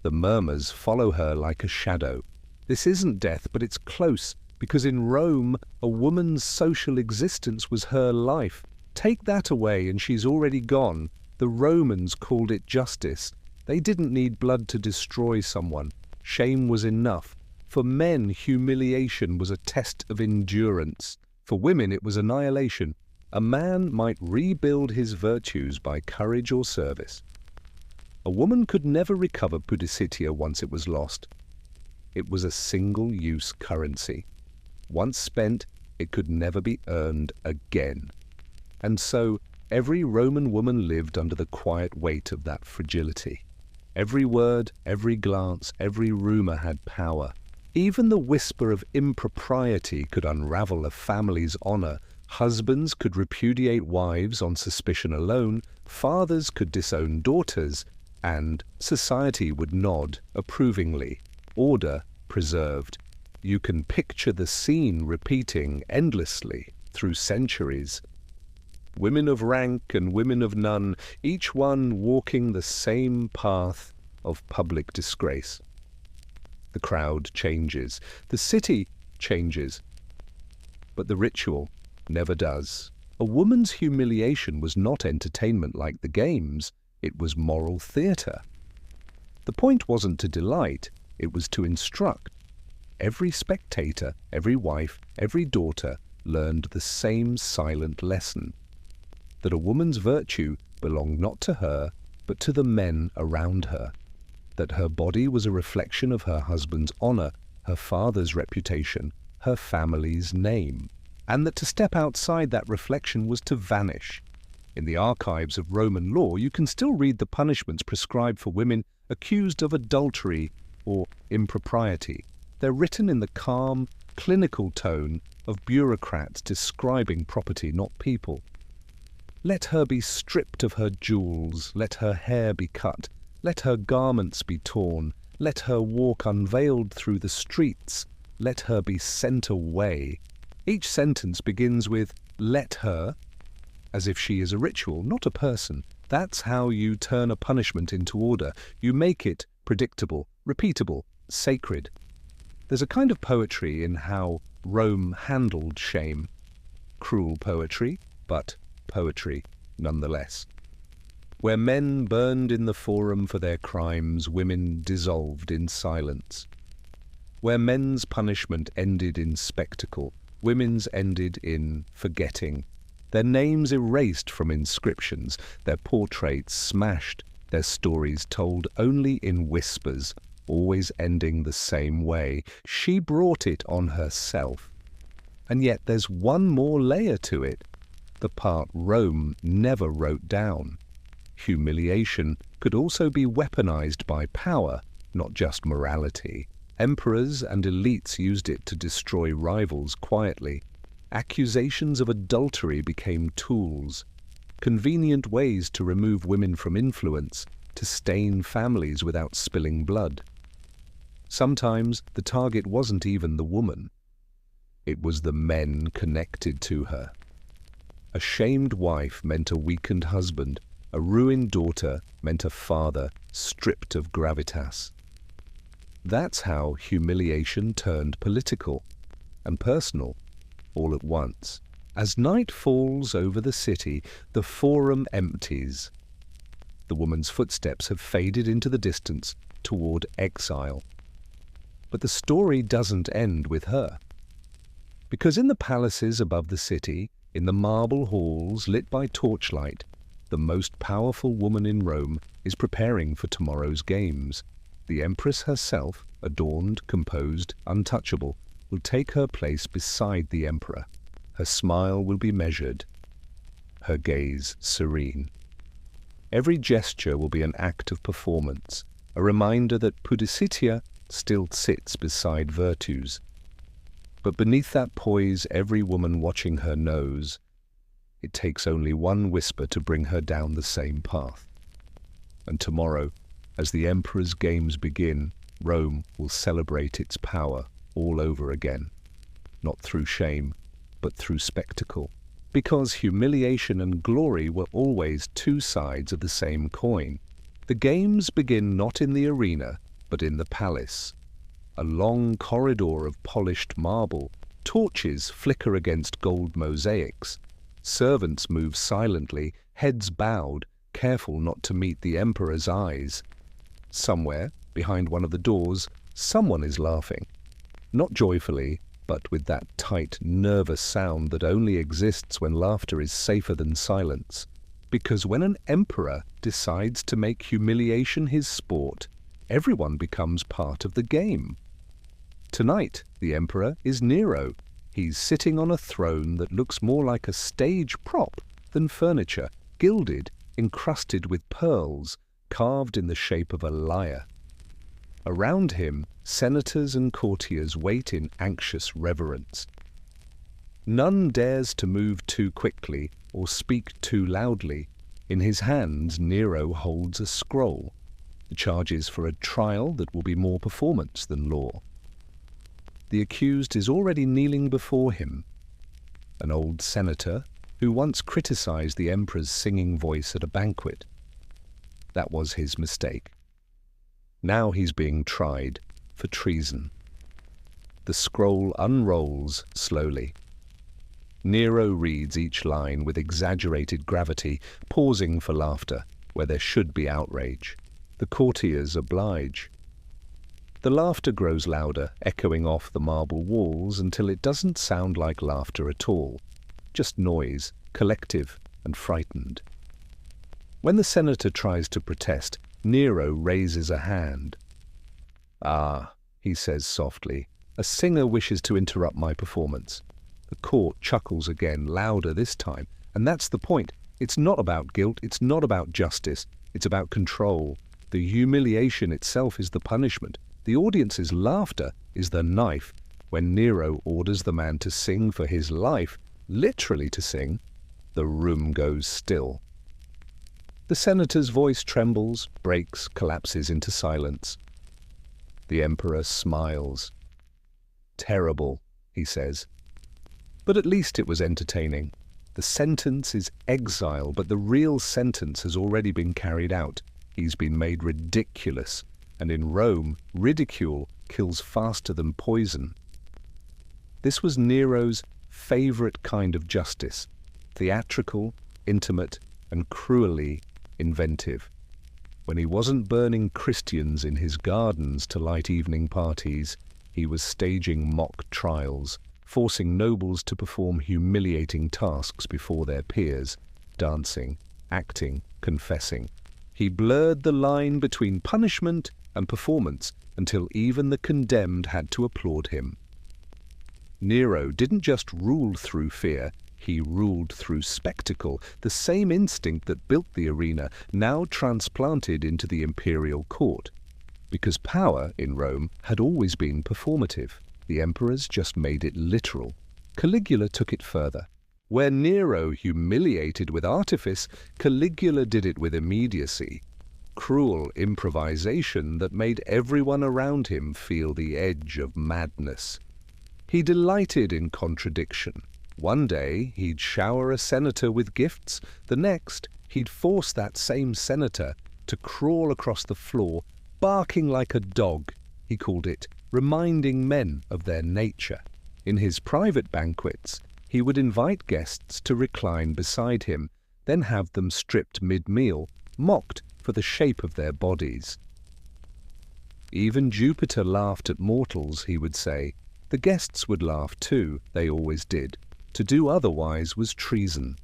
The murmurs follow her like a shadow. This isn't death, but it's close, because in Rome, a woman's social existence was her life. Take that away and she's already gone. The Romans called it justice. They didn't need blood to destroy someone. Shame was enough. For men, humiliation was a test of endurance. For women, it was annihilation. A man might rebuild his virtues by courage or service. A woman could never recover pudicitia once it was lost. It was a single-use currency. Once spent, it could never be earned again. And so, every Roman woman lived under the quiet weight of that fragility. Every word, every glance, every rumor had power. Even the whisper of impropriety could unravel a family's honor. Husbands could repudiate wives on suspicion alone, fathers could disown daughters, and society would nod approvingly. Order preserved. You can picture the scene repeating endlessly through centuries. Women of rank and women of none, each one walking the same path of public disgrace. The crowd changes. The city changes. But the ritual never does. A woman's humiliation was not entertainment like the games. It was moral theatre. The point wasn't to delight. It was to instruct. Every spectator, every wife, every daughter learned the same silent lesson. that a woman's virtue belonged not to her, but to the men around her, that her body was a reflection of her husband's honor, her father's reputation, her family's name, and that to step outside that reflection was to vanish. In the archives of Roman law, you can still read the punishments prescribed for women accused of adultery or impropriety. They're written in the calm, clinical tone of bureaucrats describing property, not people. Let her be stripped of her jewels, let her hair be cut, let her garments be torn, let her walk unveiled through the streets, let her be sent away. Each sentence begins with "let her," as if she is a ritual, not a person. That's how you turn a punishment into order. You make it predictable, repeatable, sacred. There's a kind of poetry in how Rome handled shame. Cruel poetry, but poetry nonetheless. Where men burned in the forum for their crimes, women dissolved in silence. Where men's punishment ended in spectacle, women's ended in forgetting. Their names erased from inscriptions, their portraits smashed, their stories told only in whispers, always ending the same way. She brought it on herself. And yet there's one more layer to it, the part Rome never wrote down. Humiliation could also be weaponized by power, not just morality. Emperors and elites used it to destroy rivals quietly. Accusations of adultery became tools, convenient ways to remove women from influence, to stain families without spilling blood. Sometimes the target wasn't even the woman. It was the men connected to her. A shamed wife meant a weakened husband. A ruined daughter meant a father stripped of gravitas. That's how humiliation turned political and personal all at once. As night falls over the city, the forum empties. The woman's footsteps have faded into the distance toward exile. But the story doesn't end with her. Because in the palaces above the city, in the marble halls lit by torchlight, the most powerful woman in Rome is preparing for tomorrow's games. The empress herself, adorned, composed, untouchable, will take her place beside the emperor. Her smile will be measured, her gaze serene. Every gesture will be an act of performance, a reminder that pudicitia still sits beside virtues. But beneath that poise, every woman watching her knows it takes only one whisper to bring her down the same path. And tomorrow, as the emperor's games begin, Rome will celebrate its power all over again, not through shame, but through spectacle. Because humiliation and glory were always two sides of the same coin. The games begin not in the arena, but in the palace. A long corridor of polished marble, torches flicker against gold mosaics. Servants move silently, heads bowed, careful not to meet the emperor's eyes. Somewhere, behind one of the doors, someone is laughing. Not joyfully, but with that tight, nervous sound that only exists when laughter is safer than silence. Because when an emperor decides to make humiliation his sport, everyone becomes part of the game. Tonight, the emperor is Nero. He's sitting on a throne that looks more like a stage prop than furniture, gilded, encrusted with pearls, carved in the shape of a lyre. Around him, senators and courtiers wait in anxious reverence. None dares to move too quickly or speak too loudly. In his hands, Nero holds a scroll. The charges for a trial that will be more performance than law. The accused is already kneeling before him. An old senator who once criticized the emperor's singing voice at a banquet. That was his mistake. Now he's being tried for treason. The scroll unrolls slowly. Nero reads each line with exaggerated gravity, pausing for laughter where there should be outrage. The courtiers oblige. The laughter grows louder, echoing off the marble walls until it doesn't sound like laughter at all. Just noise, collective, and frightened. When the senator tries to protest, Nero raises a hand. "Ah," he says softly, "a singer wishes to interrupt my performance." The court chuckles again, louder this time, and that's the point. It's not about guilt, it's not about justice, it's about control. The humiliation itself is the punishment. The audience's laughter is the knife. When Nero orders the man to sing for his life, literally to sing, the room goes still. The senator's voice trembles, breaks, collapses into silence. The emperor smiles. "Terrible," he says. But at least it was entertaining. The sentence is exile, but the real sentence has already been carried out. He's been made ridiculous, and in Rome, ridicule kills faster than poison. This was Nero's favorite kind of justice, theatrical, intimate, and cruelly inventive. When he wasn't burning Christians in his gardens to light evening parties, he was staging mock trials, forcing nobles to perform humiliating tasks before their peers, dancing, acting, confessing. He blurred the line between punishment and performance until even the condemned had to applaud him. Nero didn't just rule through fear, he ruled through spectacle, the same instinct that built the arena, now transplanted into the imperial court. Because power in Rome had always been performative. The emperors just made it literal. Caligula took it further. Where Nero humiliated with artifice, Caligula did it with immediacy. Cruel improvisation that made everyone around him feel the edge of madness. He delighted in contradiction. One day he'd shower a senator with gifts, the next he'd force that same senator to crawl across the floor, barking like a dog. He called it reminding men of their nature. In his private banquets, he would invite guests to recline beside him, then have them stripped mid-meal, mocked for the shape of their bodies. Even Jupiter laughed at mortals, he would say. The guests would laugh too, they always did. To do otherwise was treason.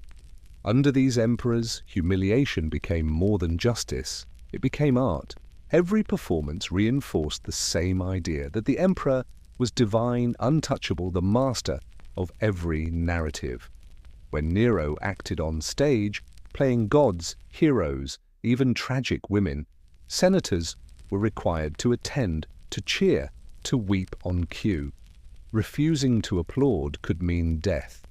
Under these emperors, humiliation became more than justice. It became art. Every performance reinforced the same idea, that the emperor was divine, untouchable, the master of every narrative. When Nero acted on stage, playing gods, heroes, even tragic women, senators were required to attend, to cheer, to weep on cue. Refusing to applaud could mean death.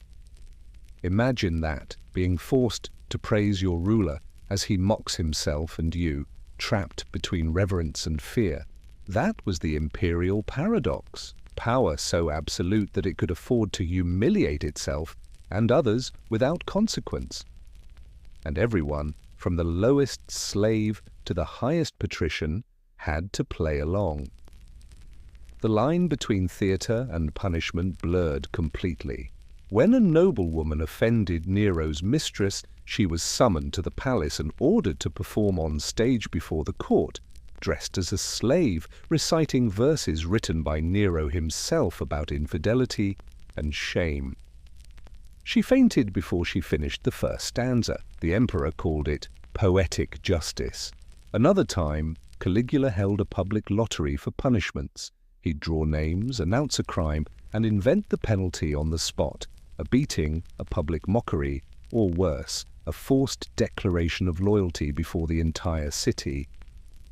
Imagine that, being forced to praise your ruler as he mocks himself and you, trapped between reverence and fear. That was the imperial paradox. Power so absolute that it could afford to humiliate itself and others without consequence. And everyone, from the lowest slave to the highest patrician, had to play along. The line between theatre and punishment blurred completely. When a noblewoman offended Nero's mistress, she was summoned to the palace and ordered to perform on stage before the court, dressed as a slave, reciting verses written by Nero himself about infidelity and shame. She fainted before she finished the first stanza. The emperor called it poetic justice. Another time, Caligula held a public lottery for punishments. He'd draw names, announce a crime, and invent the penalty on the spot. A beating, a public mockery, or worse, a forced declaration of loyalty before the entire city.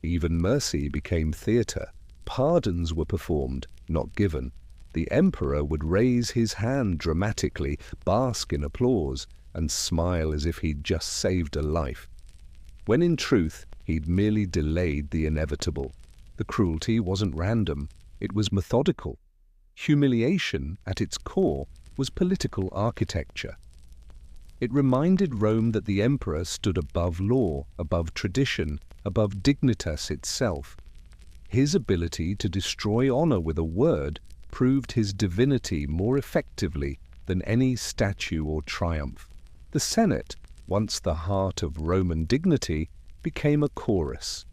Even mercy became theatre. Pardons were performed, not given. The emperor would raise his hand dramatically, bask in applause, and smile as if he'd just saved a life, when in truth he'd merely delayed the inevitable. The cruelty wasn't random, it was methodical. Humiliation, at its core, was political architecture. It reminded Rome that the emperor stood above law, above tradition, above dignitas itself. His ability to destroy honor with a word proved his divinity more effectively than any statue or triumph. The Senate, once the heart of Roman dignity, became a chorus,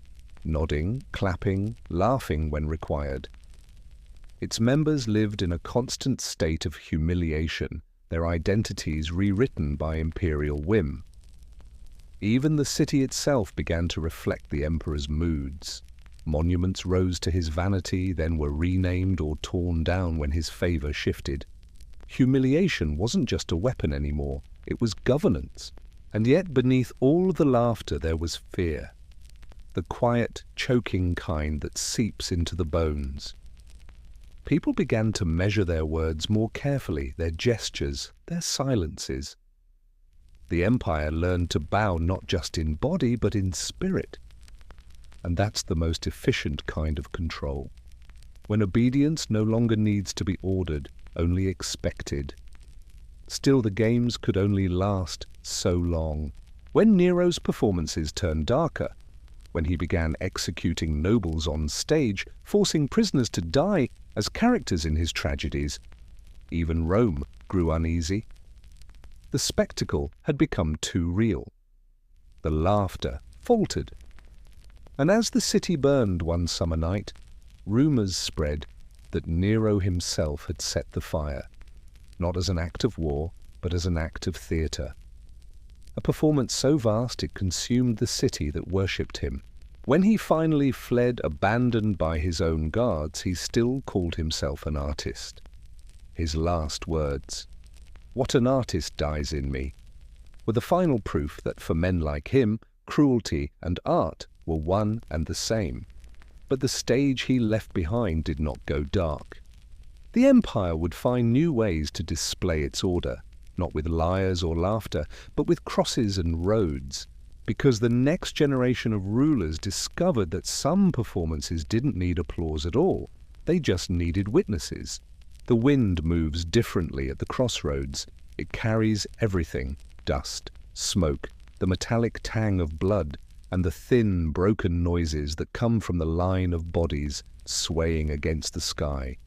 nodding, clapping, laughing when required. Its members lived in a constant state of humiliation, their identities rewritten by imperial whim. Even the city itself began to reflect the emperor's moods. Monuments rose to his vanity, then were renamed or torn down when his favor shifted. Humiliation wasn't just a weapon anymore, it was governance. And yet beneath all the laughter there was fear. The quiet, choking kind that seeps into the bones. People began to measure their words more carefully, their gestures, their silences. The empire learned to bow not just in body, but in spirit. And that's the most efficient kind of control. When obedience no longer needs to be ordered, only expected. Still, the games could only last so long. When Nero's performances turned darker, when he began executing nobles on stage, forcing prisoners to die as characters in his tragedies, even Rome grew uneasy. The spectacle had become too real. The laughter faltered. And as the city burned one summer night, rumors spread that Nero himself had set the fire, not as an act of war, but as an act of theatre. A performance so vast it consumed the city that worshipped him. When he finally fled, abandoned by his own guards, he still called himself an artist. His last words, "What an artist dies in me," were the final proof that for men like him, cruelty and art were one and the same. But the stage he left behind did not go dark. The empire would find new ways to display its order, not with lyres or laughter, but with crosses and roads, because the next generation of rulers discovered that some performances didn't need applause at all. They just needed witnesses. The wind moves differently at the crossroads. It carries everything: dust, smoke, the metallic tang of blood, and the thin, broken noises that come from the line of bodies swaying against the sky.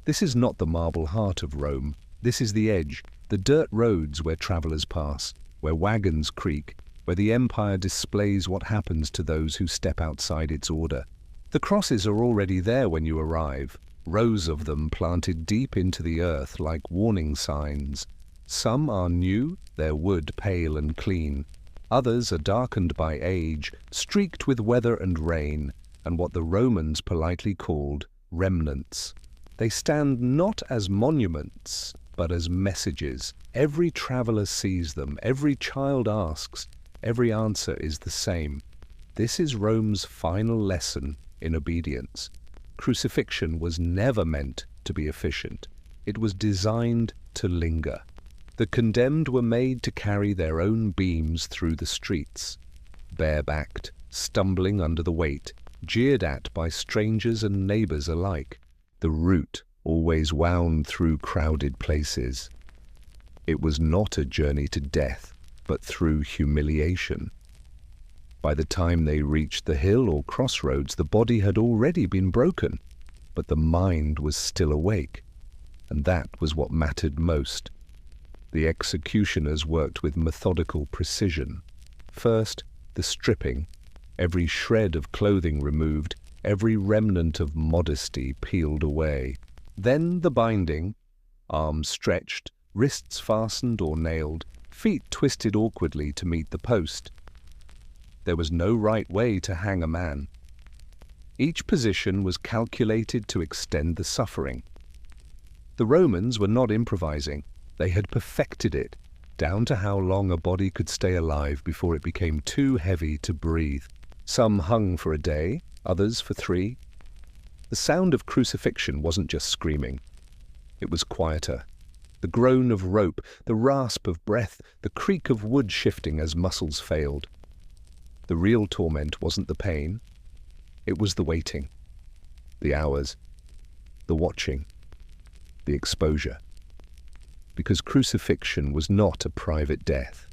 This is not the marble heart of Rome. This is the edge, the dirt roads where travelers pass, where wagons creak, where the empire displays what happens to those who step outside its order. The crosses are already there when you arrive, rows of them planted deep into the earth like warning signs. Some are new, their wood pale and clean. Others are darkened by age, streaked with weather and rain, and what the Romans politely called remnants. They stand not as monuments, but as messages. Every traveler sees them, every child asks, every answer is the same. This is Rome's final lesson in obedience. Crucifixion was never meant to be efficient. It was designed to linger. The condemned were made to carry their own beams through the streets, barebacked, stumbling under the weight, jeered at by strangers and neighbors alike. The route always wound through crowded places. It was not a journey to death, but through humiliation. By the time they reached the hill or crossroads, the body had already been broken, but the mind was still awake, and that was what mattered most. The executioners worked with methodical precision. First, the stripping, every shred of clothing removed, every remnant of modesty peeled away. Then the binding, arms stretched, wrists fastened or nailed, feet twisted awkwardly to meet the post. There was no right way to hang a man. Each position was calculated to extend the suffering. The Romans were not improvising. They had perfected it, down to how long a body could stay alive before it became too heavy to breathe. Some hung for a day, others for 3. The sound of crucifixion wasn't just screaming. It was quieter. The groan of rope, the rasp of breath, the creak of wood shifting as muscles failed. The real torment wasn't the pain. It was the waiting, the hours, the watching, the exposure. Because crucifixion was not a private death.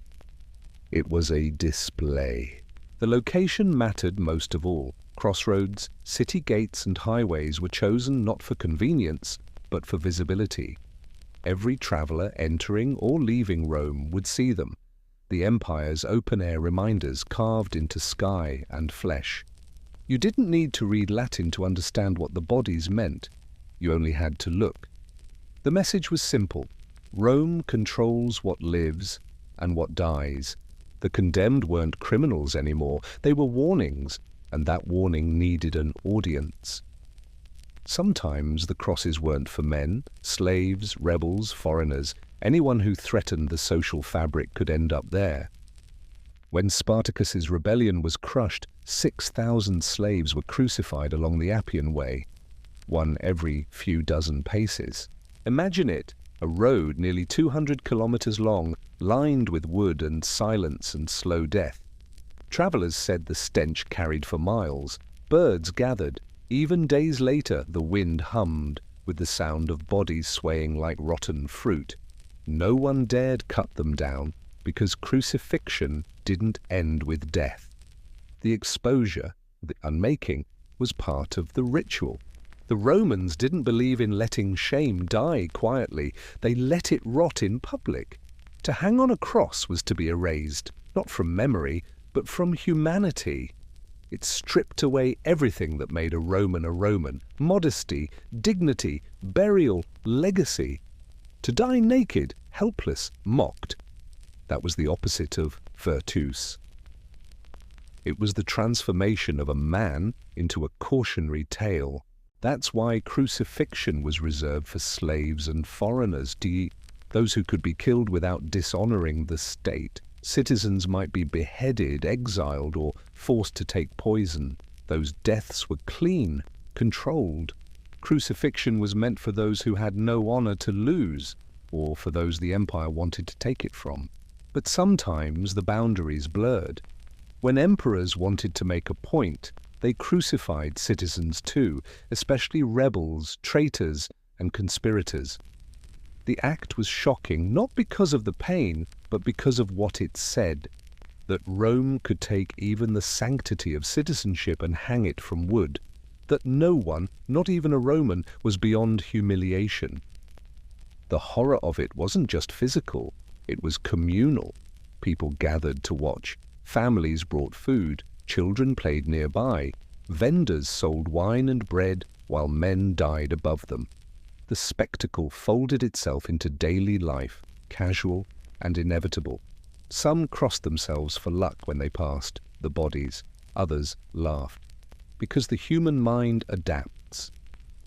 It was a display. The location mattered most of all. Crossroads, city gates and highways were chosen not for convenience, but for visibility. Every traveler entering or leaving Rome would see them, the empire's open-air reminders carved into sky and flesh. You didn't need to read Latin to understand what the bodies meant. You only had to look. The message was simple. Rome controls what lives and what dies. The condemned weren't criminals anymore. They were warnings, and that warning needed an audience. Sometimes the crosses weren't for men, slaves, rebels, foreigners. Anyone who threatened the social fabric could end up there. When Spartacus's rebellion was crushed, 6,000 slaves were crucified along the Appian Way, one every few dozen paces. Imagine it, a road nearly 200 kilometers long, lined with wood and silence and slow death. Travelers said the stench carried for miles. Birds gathered. Even days later, the wind hummed with the sound of bodies swaying like rotten fruit. No one dared cut them down because crucifixion didn't end with death. The exposure, the unmaking, was part of the ritual. The Romans didn't believe in letting shame die quietly. They let it rot in public. To hang on a cross was to be erased, not from memory, but from humanity. It stripped away everything that made a Roman, modesty, dignity, burial, legacy. To die naked, helpless, mocked, that was the opposite of virtus. It was the transformation of a man into a cautionary tale. That's why crucifixion was reserved for slaves and foreigners, those who could be killed without dishonoring the state. Citizens might be beheaded, exiled, or forced to take poison. Those deaths were clean, controlled. Crucifixion was meant for those who had no honor to lose, or for those the empire wanted to take it from. But sometimes the boundaries blurred. When emperors wanted to make a point, they crucified citizens too, especially rebels, traitors, and conspirators. The act was shocking, not because of the pain, but because of what it said, that Rome could take even the sanctity of citizenship and hang it from wood, that no one, not even a Roman, was beyond humiliation. The horror of it wasn't just physical, it was communal. People gathered to watch, families brought food, children played nearby, vendors sold wine and bread while men died above them. The spectacle folded itself into daily life, casual and inevitable. Some crossed themselves for luck when they passed the bodies, others laughed. Because the human mind adapts.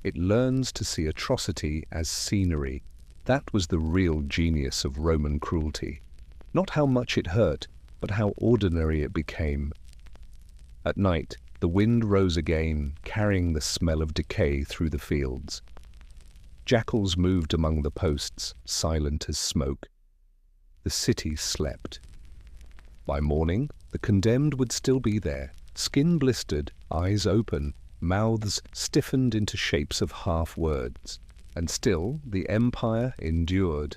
It learns to see atrocity as scenery. That was the real genius of Roman cruelty. Not how much it hurt, but how ordinary it became. At night, the wind rose again, carrying the smell of decay through the fields. Jackals moved among the posts, silent as smoke. The city slept. By morning, the condemned would still be there, skin blistered, eyes open, mouths stiffened into shapes of half-words. And still, the empire endured.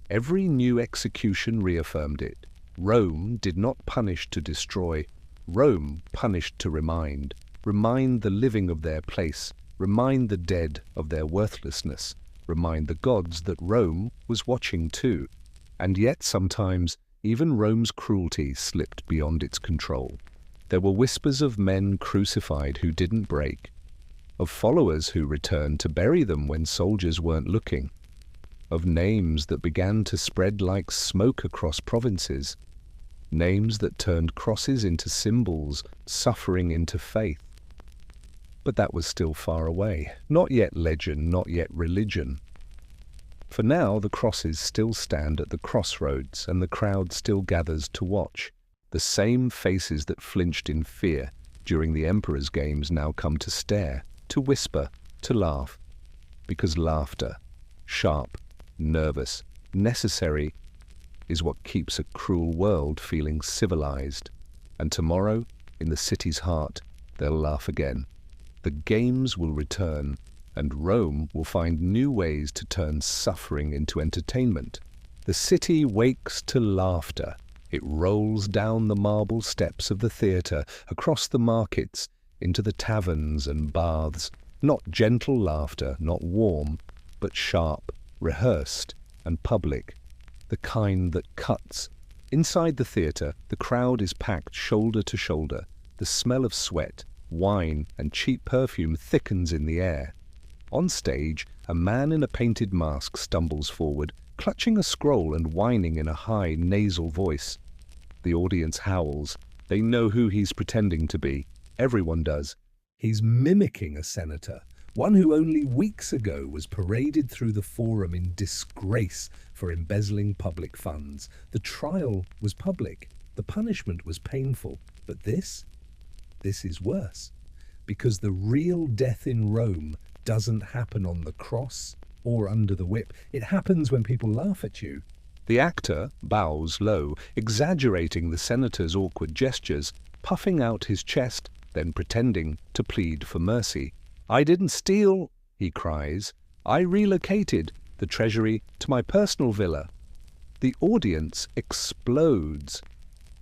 Every new execution reaffirmed it. Rome did not punish to destroy. Rome punished to remind the living of their place, remind the dead of their worthlessness, remind the gods that Rome was watching too. And yet sometimes, even Rome's cruelty slipped beyond its control. There were whispers of men crucified who didn't break, of followers who returned to bury them when soldiers weren't looking, of names that began to spread like smoke across provinces, names that turned crosses into symbols, suffering into faith. But that was still far away. Not yet legend, not yet religion. For now, the crosses still stand at the crossroads, and the crowd still gathers to watch. The same faces that flinched in fear during the Emperor's games now come to stare, to whisper, to laugh. Because laughter, sharp, nervous, necessary, is what keeps a cruel world feeling civilized. And tomorrow, in the city's heart, they'll laugh again. The games will return, and Rome will find new ways to turn suffering into entertainment. The city wakes to laughter. It rolls down the marble steps of the theatre, across the markets, into the taverns and baths. Not gentle laughter, not warm, but sharp, rehearsed, and public. The kind that cuts. Inside the theatre, the crowd is packed shoulder to shoulder. The smell of sweat, wine, and cheap perfume thickens in the air. On stage, a man in a painted mask stumbles forward, clutching a scroll and whining in a high, nasal voice. The audience howls. They know who he's pretending to be. Everyone does. He's mimicking a senator, one who only weeks ago was paraded through the forum in disgrace for embezzling public funds. The trial was public. The punishment was painful. But this is worse. Because the real death in Rome doesn't happen on the cross or under the whip. It happens when people laugh at you. The actor bows low, exaggerating the senator's awkward gestures, puffing out his chest, then pretending to plead for mercy. "I didn't steal," he cries. "I relocated the treasury to my personal villa." The audience explodes.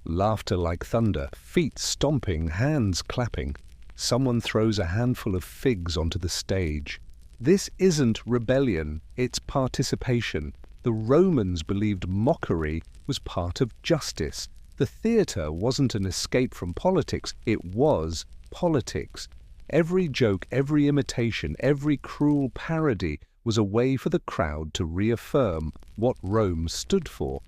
Laughter like thunder, feet stomping, hands clapping. Someone throws a handful of figs onto the stage. This isn't rebellion, it's participation. The Romans believed mockery was part of justice. The theatre wasn't an escape from politics, it was politics. Every joke, every imitation, every cruel parody was a way for the crowd to reaffirm what Rome stood for.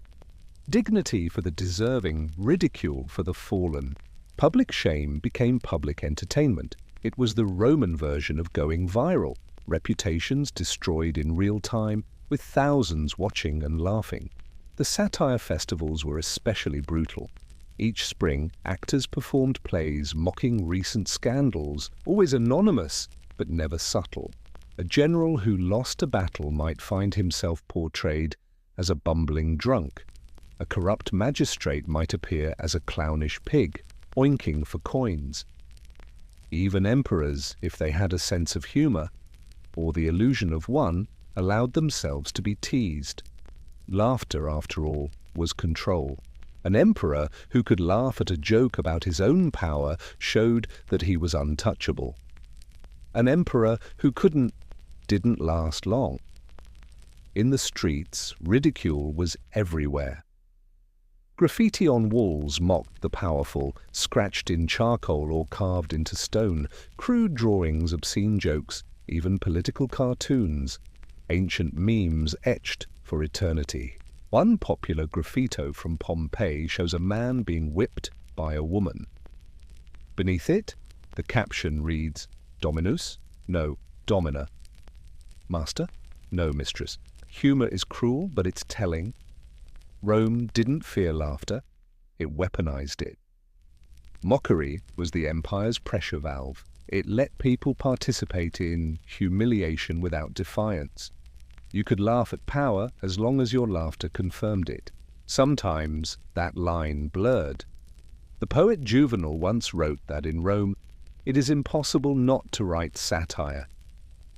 Dignity for the deserving, ridicule for the fallen. Public shame became public entertainment. It was the Roman version of going viral. Reputations destroyed in real time, with thousands watching and laughing. The satire festivals were especially brutal. Each spring, actors performed plays mocking recent scandals, always anonymous, but never subtle. A general who lost a battle might find himself portrayed as a bumbling drunk. A corrupt magistrate might appear as a clownish pig, oinking for coins. Even emperors, if they had a sense of humor, or the illusion of one, allowed themselves to be teased. Laughter, after all, was control. An emperor who could laugh at a joke about his own power showed that he was untouchable. An emperor who didn't last long. In the streets, ridicule was everywhere. Graffiti on walls mocked the powerful, scratched in charcoal or carved into stone, crude drawings, obscene jokes, even political cartoons, ancient memes etched for eternity. One popular graffito from Pompeii shows a man being whipped by a woman. Beneath it, the caption reads, "Dominus? No, Domina. Master? No, mistress. Humor is cruel, but it's telling." Rome didn't fear laughter, it weaponized it. Mockery was the empire's pressure valve. It let people participate in humiliation without defiance. You could laugh at power as long as your laughter confirmed it. Sometimes that line blurred. The poet Juvenal once wrote that in Rome, it is impossible not to write satire.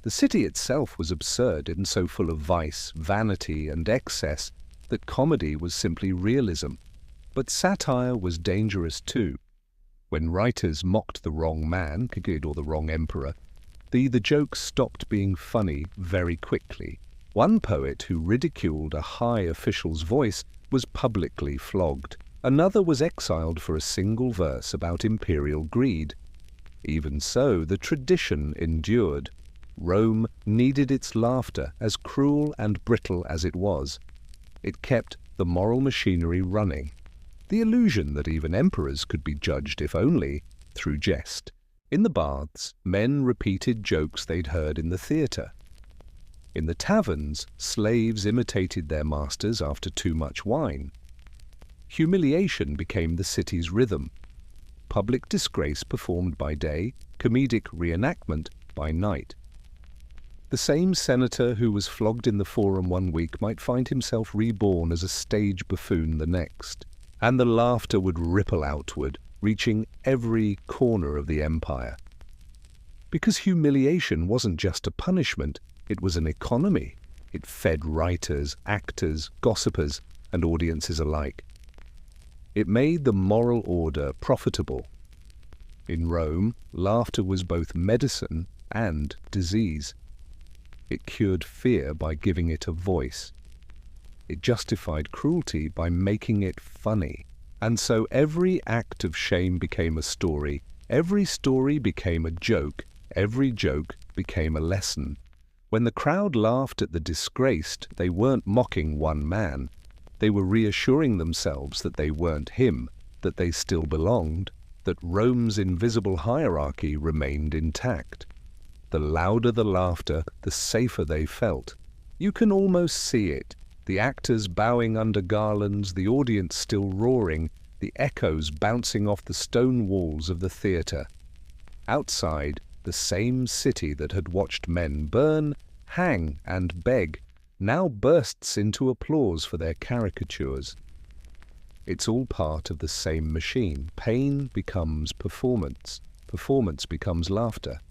The city itself was absurd and so full of vice, vanity, and excess that comedy was simply realism. But satire was dangerous too. When writers mocked the wrong man, or the wrong emperor, the joke stopped being funny very quickly. One poet who ridiculed a high official's voice was publicly flogged. Another was exiled for a single verse about imperial greed. Even so, the tradition endured. Rome needed its laughter, as cruel and brittle as it was. It kept the moral machinery running. The illusion that even emperors could be judged, if only, through jest. In the baths, men repeated jokes they'd heard in the theatre. In the taverns, slaves imitated their masters after too much wine. Humiliation became the city's rhythm. Public disgrace performed by day, comedic reenactment by night. The same senator who was flogged in the Forum one week might find himself reborn as a stage buffoon the next, and the laughter would ripple outward, reaching every corner of the empire. Because humiliation wasn't just a punishment, it was an economy. It fed writers, actors, gossipers, and audiences alike. It made the moral order profitable. In Rome, laughter was both medicine and disease. It cured fear by giving it a voice. It justified cruelty by making it funny. And so every act of shame became a story. Every story became a joke. Every joke became a lesson. When the crowd laughed at the disgraced, they weren't mocking one man. They were reassuring themselves that they weren't him, that they still belonged, that Rome's invisible hierarchy remained intact. The louder the laughter, the safer they felt. You can almost see it. The actors bowing under garlands, the audience still roaring, the echoes bouncing off the stone walls of the theatre. Outside, the same city that had watched men burn, hang, and beg now bursts into applause for their caricatures. It's all part of the same machine. Pain becomes performance. Performance becomes laughter.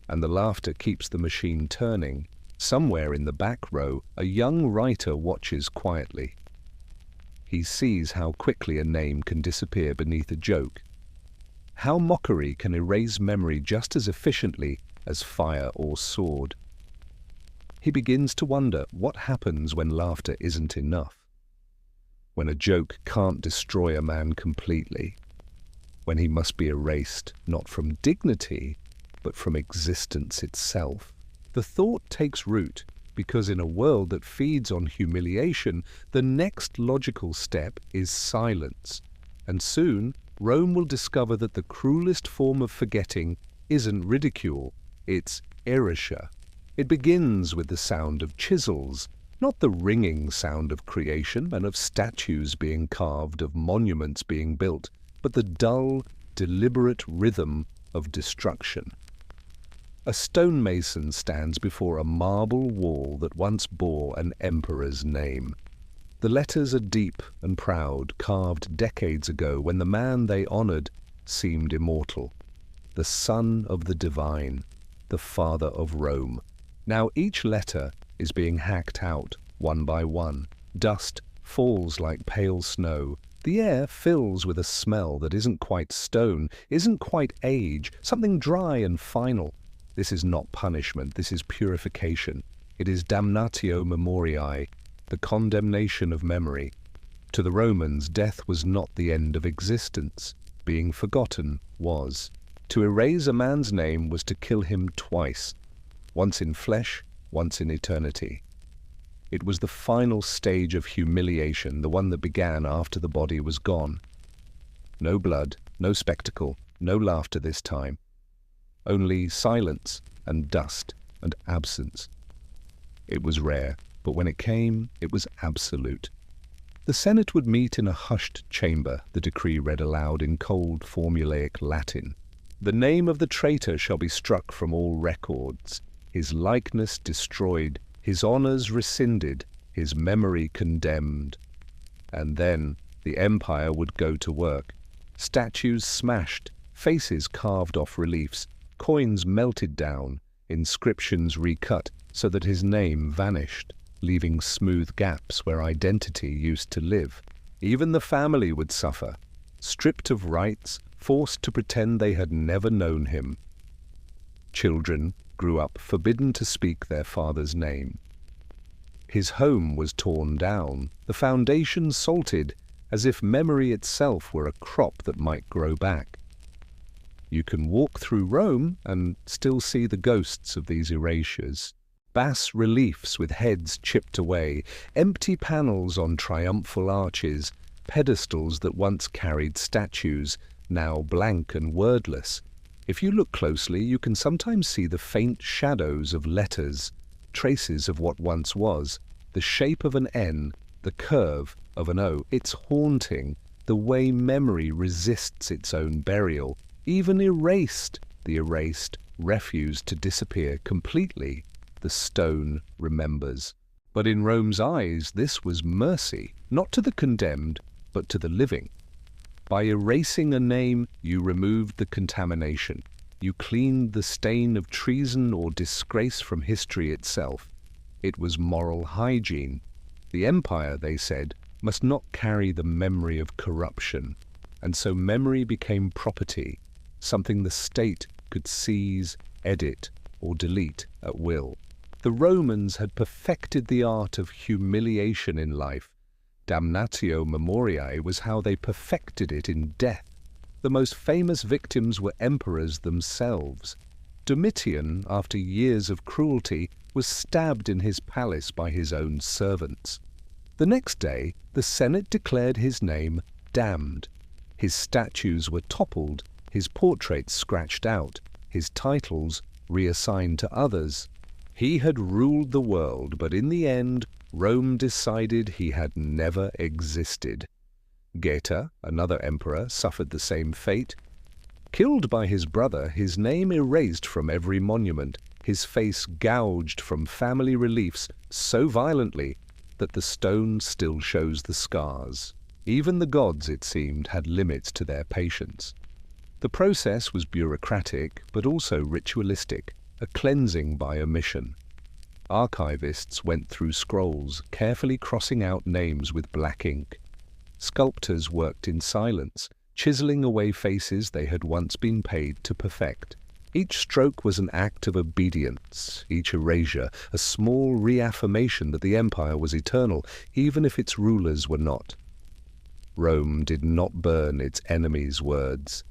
And the laughter keeps the machine turning. Somewhere in the back row, a young writer watches quietly. He sees how quickly a name can disappear beneath a joke, how mockery can erase memory just as efficiently as fire or sword. He begins to wonder what happens when laughter isn't enough, when a joke can't destroy a man completely, when he must be erased not from dignity, but from existence itself. The thought takes root because in a world that feeds on humiliation, the next logical step is silence. And soon, Rome will discover that the cruelest form of forgetting isn't ridicule, it's erasure. It begins with the sound of chisels, not the ringing sound of creation and of statues being carved, of monuments being built, but the dull, deliberate rhythm of destruction. A stonemason stands before a marble wall that once bore an emperor's name. The letters are deep and proud, carved decades ago when the man they honored seemed immortal. The son of the divine, the father of Rome. Now each letter is being hacked out, one by one. Dust falls like pale snow. The air fills with a smell that isn't quite stone, isn't quite age, something dry and final. This is not punishment, this is purification. It is Damnatio Memoriae, the condemnation of memory. To the Romans, death was not the end of existence. Being forgotten was. To erase a man's name was to kill him twice, once in flesh, once in eternity. It was the final stage of humiliation, the one that began after the body was gone. No blood, no spectacle, no laughter this time. Only silence and dust and absence. It was rare, but when it came, it was absolute. The Senate would meet in a hushed chamber, the decree read aloud in cold, formulaic Latin. The name of the traitor shall be struck from all records, his likeness destroyed, his honors rescinded, his memory condemned. And then the empire would go to work. Statues smashed, faces carved off reliefs, coins melted down, inscriptions recut so that his name vanished, leaving smooth gaps where identity used to live. Even the family would suffer, stripped of rights, forced to pretend they had never known him. Children grew up forbidden to speak their father's name. His home was torn down, the foundation salted, as if memory itself were a crop that might grow back. You can walk through Rome and still see the ghosts of these erasures. Bas reliefs with heads chipped away, empty panels on triumphal arches, pedestals that once carried statues, now blank and wordless. If you look closely, you can sometimes see the faint shadows of letters, traces of what once was, the shape of an N, the curve of an O. It's haunting, the way memory resists its own burial. Even erased, the erased refused to disappear completely. The stone remembers. But in Rome's eyes, this was mercy, not to the condemned, but to the living. By erasing a name, you removed the contamination. You cleaned the stain of treason or disgrace from history itself. It was moral hygiene. The empire, they said, must not carry the memory of corruption. And so memory became property, something the state could seize, edit, or delete at will. The Romans had perfected the art of humiliation in life. Damnatio Memoriae was how they perfected it in death. The most famous victims were emperors themselves. Domitian, after years of cruelty, was stabbed in his palace by his own servants. The next day, the Senate declared his name damned. His statues were toppled, his portraits scratched out, his titles reassigned to others. He had ruled the world, but in the end, Rome decided he had never existed. Geta, another emperor, suffered the same fate. Killed by his brother, his name erased from every monument, his face gouged from family reliefs so violently that the stone still shows the scars. Even the gods, it seemed, had limits to their patience. The process was bureaucratic, but also ritualistic, a cleansing by omission. Archivists went through scrolls, carefully crossing out names with black ink. Sculptors worked in silence, chiseling away faces they had once been paid to perfect. Each stroke was an act of obedience, each erasure a small reaffirmation that the empire was eternal, even if its rulers were not. Rome did not burn its enemies' words.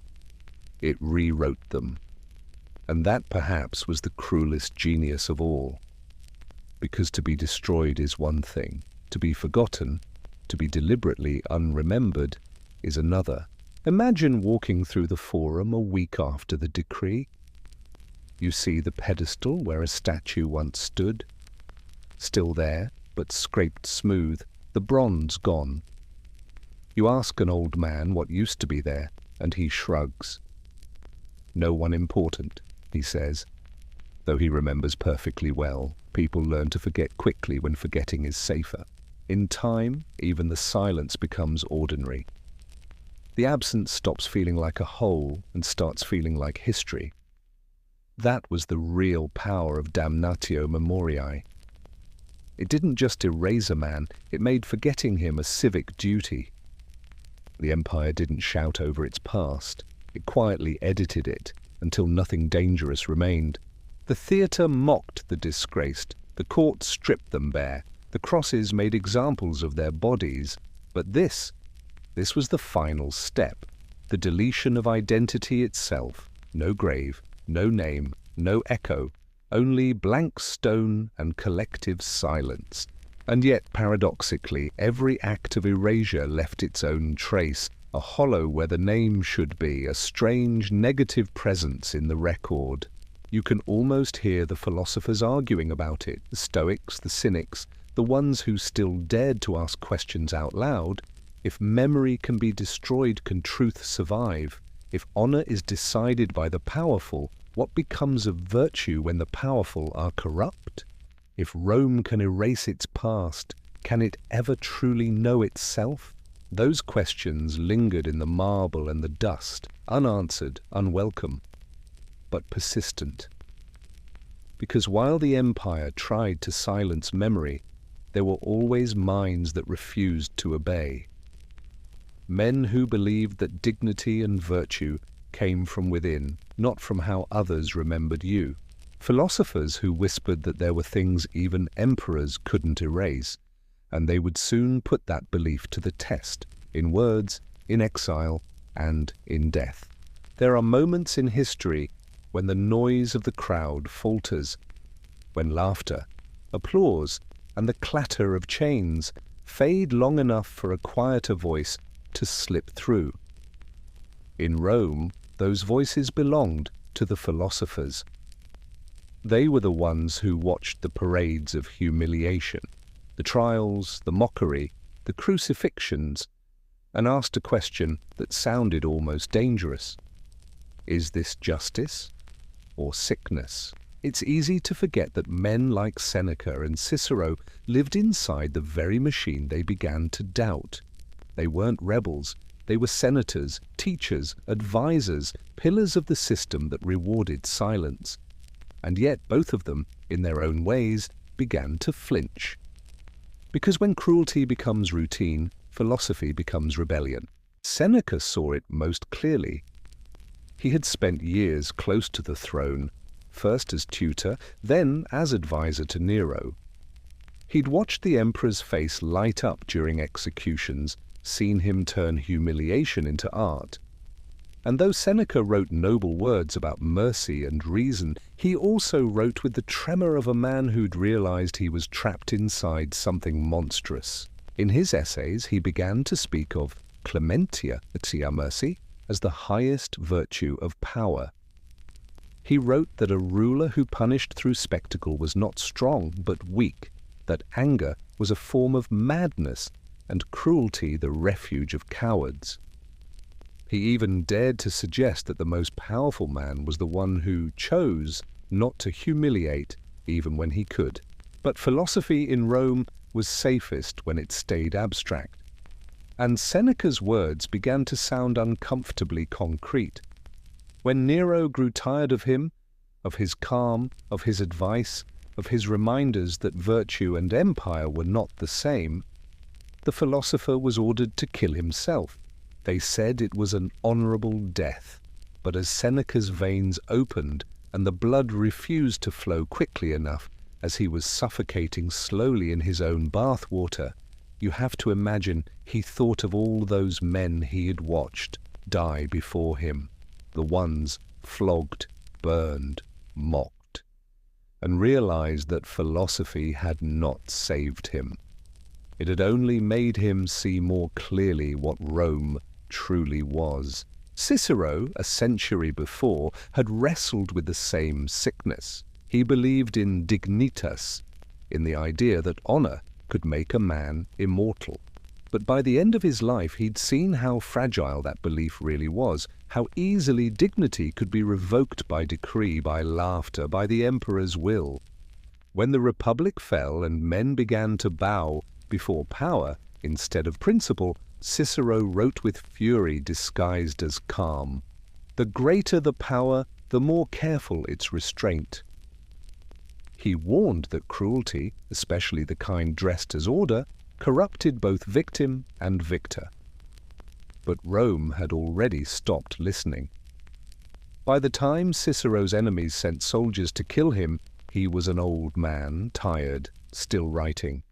It rewrote them. And that perhaps was the cruelest genius of all. Because to be destroyed is one thing, to be forgotten, to be deliberately unremembered, is another. Imagine walking through the Forum a week after the decree. You see the pedestal where a statue once stood, still there, but scraped smooth, the bronze gone. You ask an old man what used to be there, and he shrugs. No one important, he says. Though he remembers perfectly well, people learn to forget quickly when forgetting is safer. In time, even the silence becomes ordinary. The absence stops feeling like a whole and starts feeling like history. That was the real power of Damnatio Memoriae. It didn't just erase a man, it made forgetting him a civic duty. The empire didn't shout over its past. It quietly edited it until nothing dangerous remained. The theatre mocked the disgraced, the court stripped them bare, the crosses made examples of their bodies. But this was the final step, the deletion of identity itself. No grave, no name, no echo, only blank stone and collective silence. And yet, paradoxically, every act of erasure left its own trace, a hollow where the name should be, a strange negative presence in the record. You can almost hear the philosophers arguing about it, the Stoics, the Cynics, the ones who still dared to ask questions out loud. If memory can be destroyed, can truth survive? If honor is decided by the powerful, what becomes of virtue when the powerful are corrupt? If Rome can erase its past, can it ever truly know itself? Those questions lingered in the marble and the dust, unanswered, unwelcome, but persistent. Because while the empire tried to silence memory, there were always minds that refused to obey. Men who believed that dignity and virtue came from within, not from how others remembered you. Philosophers who whispered that there were things even emperors couldn't erase, and they would soon put that belief to the test, in words, in exile, and in death. There are moments in history when the noise of the crowd falters, when laughter, applause, and the clatter of chains fade long enough for a quieter voice to slip through. In Rome, those voices belonged to the philosophers. They were the ones who watched the parades of humiliation, the trials, the mockery, the crucifixions, and asked a question that sounded almost dangerous. Is this justice or sickness? It's easy to forget that men like Seneca and Cicero lived inside the very machine they began to doubt. They weren't rebels. They were senators, teachers, advisors, pillars of the system that rewarded silence. And yet both of them, in their own ways, began to flinch. Because when cruelty becomes routine, philosophy becomes rebellion. Seneca saw it most clearly. He had spent years close to the throne, first as tutor, then as advisor to Nero. He'd watched the emperor's face light up during executions, seen him turn humiliation into art. And though Seneca wrote noble words about mercy and reason, he also wrote with the tremor of a man who'd realized he was trapped inside something monstrous. In his essays, he began to speak of clementia, mercy, as the highest virtue of power. He wrote that a ruler who punished through spectacle was not strong but weak, that anger was a form of madness and cruelty the refuge of cowards. He even dared to suggest that the most powerful man was the one who chose not to humiliate even when he could. But philosophy in Rome was safest when it stayed abstract. And Seneca's words began to sound uncomfortably concrete. When Nero grew tired of him, of his calm, of his advice, of his reminders that virtue and empire were not the same, the philosopher was ordered to kill himself. They said it was an honorable death. But as Seneca's veins opened and the blood refused to flow quickly enough, as he was suffocating slowly in his own bathwater, you have to imagine he thought of all those men he had watched die before him, the ones flogged, burned, mocked, and realized that philosophy had not saved him. It had only made him see more clearly what Rome truly was. Cicero, a century before, had wrestled with the same sickness. He believed in dignitas, in the idea that honor could make a man immortal. But by the end of his life, he'd seen how fragile that belief really was, how easily dignity could be revoked by decree, by laughter, by the emperor's will. When the republic fell and men began to bow before power instead of principle, Cicero wrote with fury disguised as calm. The greater the power, the more careful its restraint. He warned that cruelty, especially the kind dressed as order, corrupted both victim and victor. But Rome had already stopped listening. By the time Cicero's enemies sent soldiers to kill him, he was an old man, tired, still writing.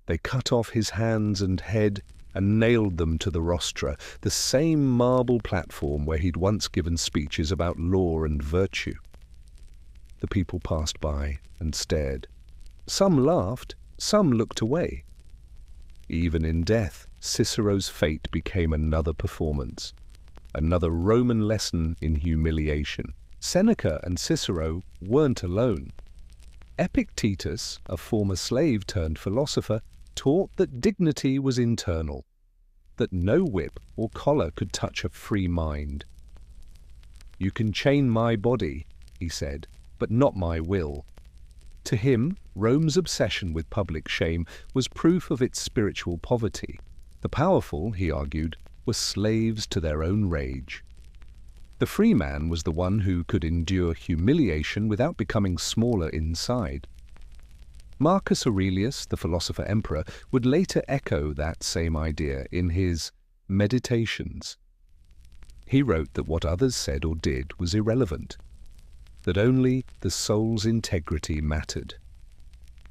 They cut off his hands and head and nailed them to the rostra, the same marble platform where he'd once given speeches about law and virtue. The people passed by and stared. Some laughed, some looked away. Even in death, Cicero's fate became another performance, another Roman lesson in humiliation. Seneca and Cicero weren't alone. Epictetus, a former slave turned philosopher, taught that dignity was internal, that no whip or collar could touch a free mind. "You can chain my body," he said, "but not my will." To him, Rome's obsession with public shame was proof of its spiritual poverty. The powerful, he argued, were slaves to their own rage. The free man was the one who could endure humiliation without becoming smaller inside. Marcus Aurelius, the philosopher emperor, would later echo that same idea in his Meditations. He wrote that what others said or did was irrelevant, that only the soul's integrity mattered.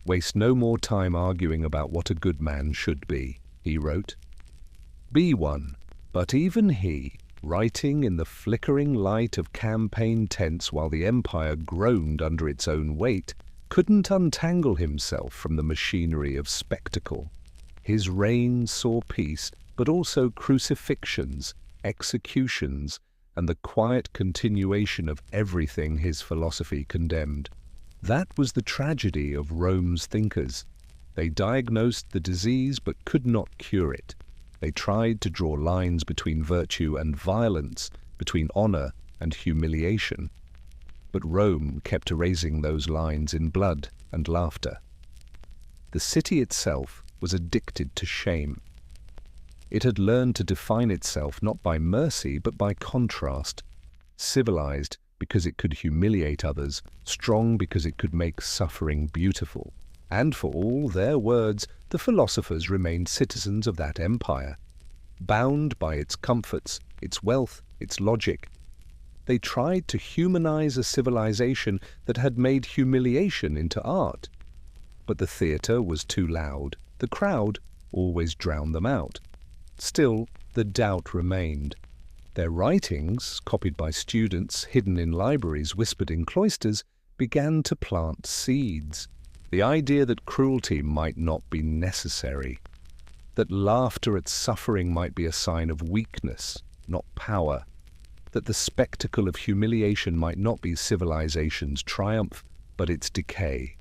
"Waste no more time arguing about what a good man should be," he wrote. "Be one," but even he, writing in the flickering light of campaign tents while the empire groaned under its own weight, couldn't untangle himself from the machinery of spectacle. His reign saw peace, but also crucifixions, executions, and the quiet continuation of everything his philosophy condemned. That was the tragedy of Rome's thinkers. They diagnosed the disease but could not cure it. They tried to draw lines between virtue and violence, between honor and humiliation. But Rome kept erasing those lines in blood and laughter. The city itself was addicted to shame. It had learned to define itself not by mercy but by contrast, civilized because it could humiliate others, strong because it could make suffering beautiful. And for all their words, the philosophers remained citizens of that empire, bound by its comforts, its wealth, its logic. They tried to humanize a civilization that had made humiliation into art. But the theater was too loud. The crowd always drowned them out. Still, the doubt remained. Their writings, copied by students, hidden in libraries, whispered in cloisters, began to plant seeds. The idea that cruelty might not be necessary, that laughter at suffering might be a sign of weakness, not power, that the spectacle of humiliation might not be civilization's triumph, but its decay.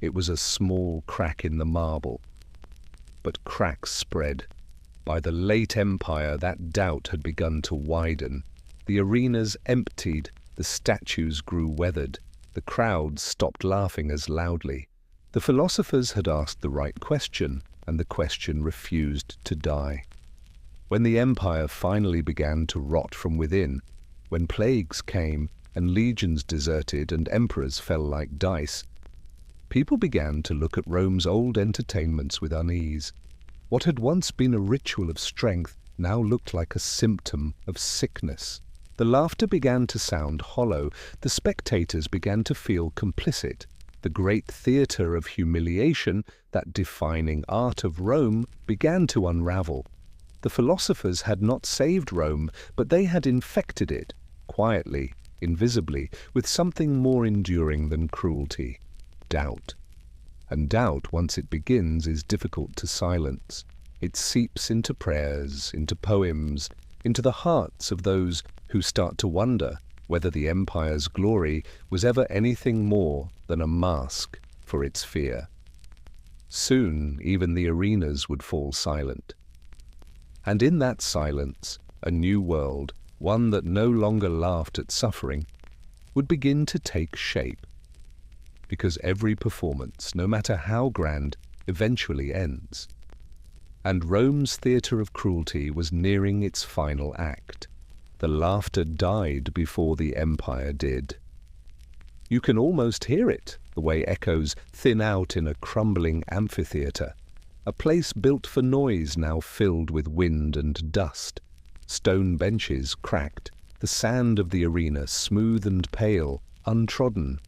It was a small crack in the marble, but cracks spread. By the late empire, that doubt had begun to widen. The arenas emptied, the statues grew weathered, the crowds stopped laughing as loudly. The philosophers had asked the right question, and the question refused to die. When the empire finally began to rot from within, when plagues came and legions deserted and emperors fell like dice, people began to look at Rome's old entertainments with unease. What had once been a ritual of strength now looked like a symptom of sickness. The laughter began to sound hollow. The spectators began to feel complicit. The great theatre of humiliation, that defining art of Rome, began to unravel. The philosophers had not saved Rome, but they had infected it, quietly, invisibly, with something more enduring than cruelty: doubt. And doubt, once it begins, is difficult to silence. It seeps into prayers, into poems, into the hearts of those who start to wonder whether the empire's glory was ever anything more than a mask for its fear. Soon, even the arenas would fall silent. And in that silence, a new world, one that no longer laughed at suffering, would begin to take shape. Because every performance, no matter how grand, eventually ends. And Rome's theatre of cruelty was nearing its final act. The laughter died before the empire did. You can almost hear it, the way echoes thin out in a crumbling amphitheatre. A place built for noise now filled with wind and dust. Stone benches cracked, the sand of the arena smooth and pale, untrodden.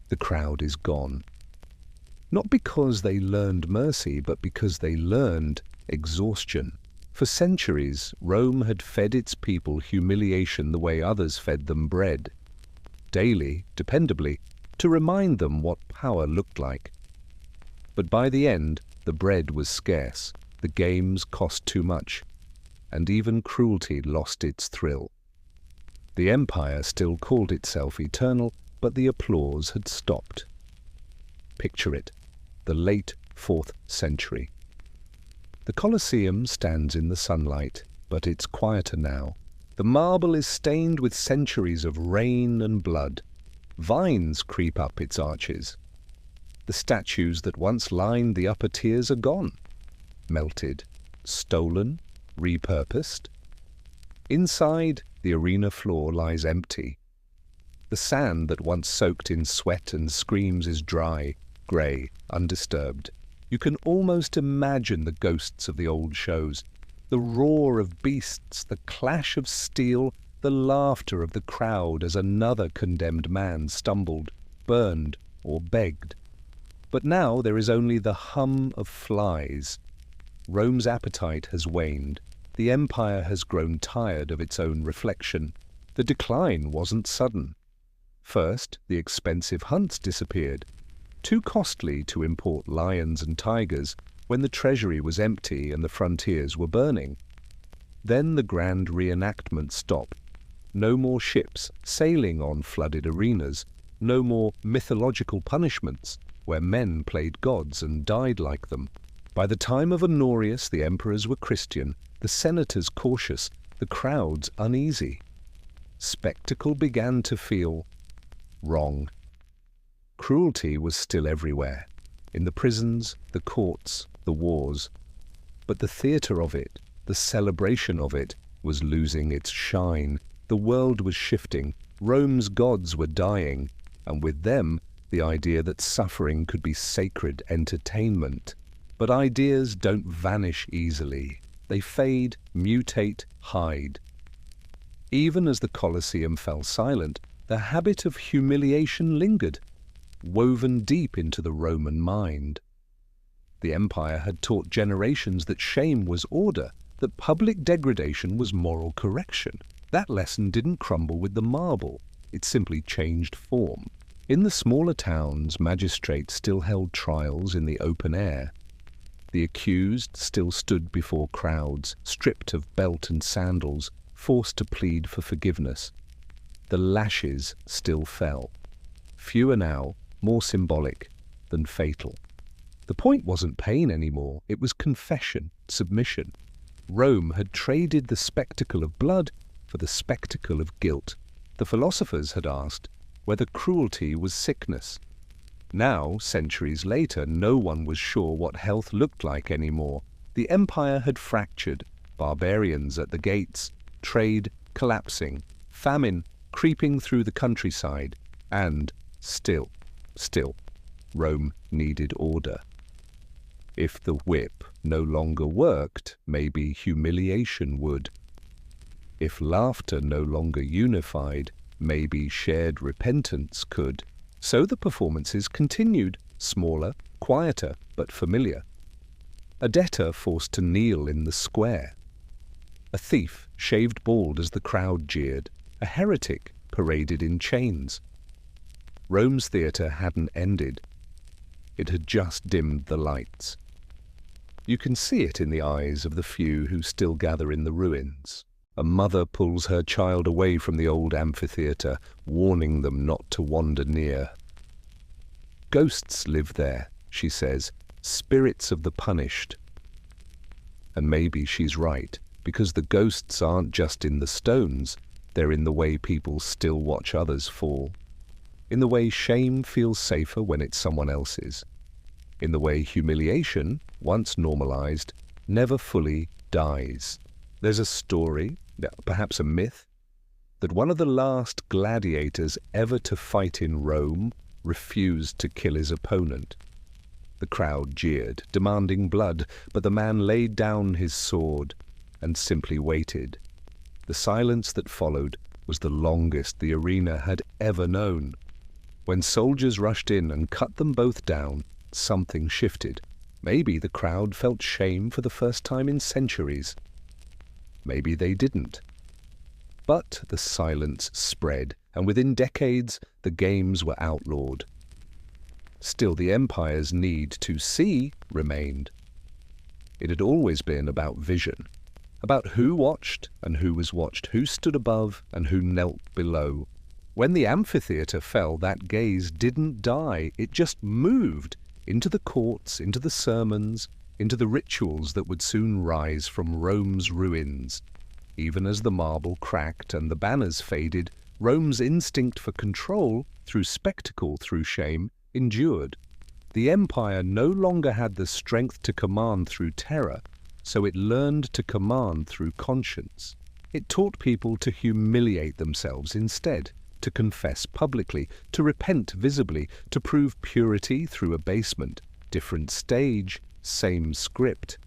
The crowd is gone. Not because they learned mercy, but because they learned exhaustion. For centuries, Rome had fed its people humiliation the way others fed them bread. Daily, dependably, to remind them what power looked like. But by the end, the bread was scarce, the games cost too much, and even cruelty lost its thrill. The empire still called itself eternal, but the applause had stopped. Picture it, the late 4th century. The Colosseum stands in the sunlight, but it's quieter now. The marble is stained with centuries of rain and blood. Vines creep up its arches. The statues that once lined the upper tiers are gone, melted, stolen, repurposed. Inside, the arena floor lies empty. The sand that once soaked in sweat and screams is dry, grey, undisturbed. You can almost imagine the ghosts of the old shows, the roar of beasts, the clash of steel, the laughter of the crowd as another condemned man stumbled, burned, or begged. But now there is only the hum of flies. Rome's appetite has waned. The empire has grown tired of its own reflection. The decline wasn't sudden. First, the expensive hunts disappeared, too costly to import lions and tigers when the treasury was empty and the frontiers were burning. Then the grand reenactment stopped. No more ships sailing on flooded arenas, no more mythological punishments where men played gods and died like them. By the time of Honorius, the emperors were Christian, the senators cautious, the crowds uneasy. Spectacle began to feel wrong. Cruelty was still everywhere, in the prisons, the courts, the wars. But the theatre of it, the celebration of it, was losing its shine. The world was shifting, Rome's gods were dying, and with them the idea that suffering could be sacred entertainment. But ideas don't vanish easily. They fade, mutate, hide. Even as the Colosseum fell silent, the habit of humiliation lingered, woven deep into the Roman mind. The empire had taught generations that shame was order, that public degradation was moral correction. That lesson didn't crumble with the marble, it simply changed form. In the smaller towns, magistrates still held trials in the open air. The accused still stood before crowds, stripped of belt and sandals, forced to plead for forgiveness. The lashes still fell. Fewer now, more symbolic than fatal. The point wasn't pain anymore, it was confession, submission. Rome had traded the spectacle of blood for the spectacle of guilt. The philosophers had asked whether cruelty was sickness. Now, centuries later, no one was sure what health looked like anymore. The empire had fractured, barbarians at the gates, trade collapsing, famine creeping through the countryside, and still, Rome needed order. If the whip no longer worked, maybe humiliation would. If laughter no longer unified, maybe shared repentance could. So the performances continued, smaller, quieter, but familiar. A debtor forced to kneel in the square. A thief shaved bald as the crowd jeered. A heretic paraded in chains. Rome's theatre hadn't ended. It had just dimmed the lights. You can see it in the eyes of the few who still gather in the ruins. A mother pulls her child away from the old amphitheatre, warning them not to wander near. Ghosts live there, she says, spirits of the punished. And maybe she's right, because the ghosts aren't just in the stones, they're in the way people still watch others fall. In the way shame feels safer when it's someone else's. In the way humiliation, once normalized, never fully dies. There's a story, perhaps a myth, that one of the last gladiators ever to fight in Rome refused to kill his opponent. The crowd jeered, demanding blood, but the man laid down his sword and simply waited. The silence that followed was the longest the arena had ever known. When soldiers rushed in and cut them both down, something shifted. Maybe the crowd felt shame for the first time in centuries. Maybe they didn't. But the silence spread, and within decades the games were outlawed. Still, the empire's need to see remained. It had always been about vision, about who watched and who was watched, who stood above and who knelt below. When the amphitheatre fell, that gaze didn't die, it just moved into the courts, into the sermons, into the rituals that would soon rise from Rome's ruins. Even as the marble cracked and the banners faded, Rome's instinct for control, through spectacle, through shame, endured. The empire no longer had the strength to command through terror, so it learned to command through conscience. It taught people to humiliate themselves instead, to confess publicly, to repent visibly, to prove purity through abasement. Different stage, same script.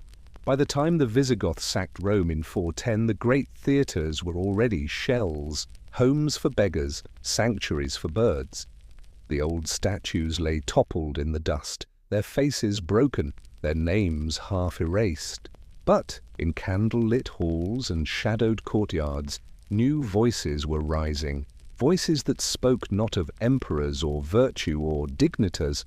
By the time the Visigoths sacked Rome in 410, the great theatres were already shells, homes for beggars, sanctuaries for birds. The old statues lay toppled in the dust, their faces broken, their names half erased. But in candle-lit halls and shadowed courtyards, new voices were rising, voices that spoke not of emperors or virtue or dignitaries,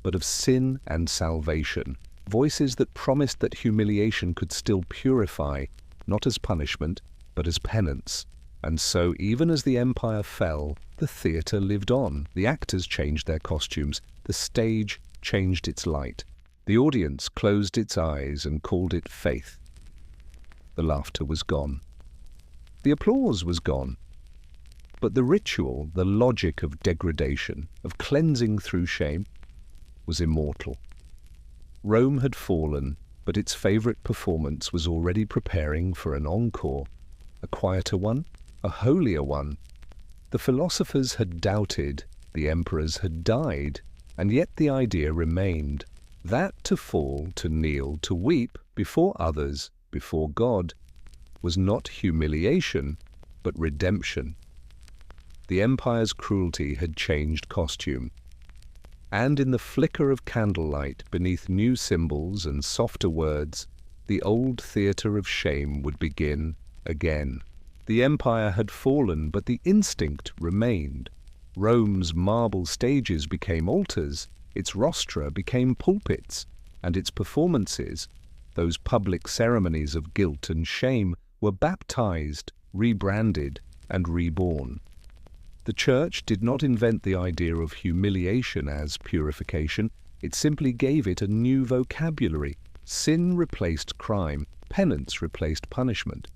but of sin and salvation, voices that promised that humiliation could still purify, not as punishment, but as penance. And so, even as the empire fell, the theatre lived on. The actors changed their costumes, the stage changed its light. The audience closed its eyes and called it faith. The laughter was gone. The applause was gone. But the ritual, the logic of degradation, of cleansing through shame, was immortal. Rome had fallen, but its favorite performance was already preparing for an encore, a quieter one, a holier one. The philosophers had doubted, the emperors had died, and yet the idea remained. That to fall, to kneel, to weep before others, before God, was not humiliation, but redemption. The empire's cruelty had changed costume. And in the flicker of candlelight, beneath new symbols and softer words, the old theatre of shame would begin again. The empire had fallen, but the instinct remained. Rome's marble stages became altars, its rostra became pulpits, and its performances, those public ceremonies of guilt and shame, were baptized, rebranded, and reborn. The Church did not invent the idea of humiliation as purification, it simply gave it a new vocabulary. Sin replaced crime, penance replaced punishment.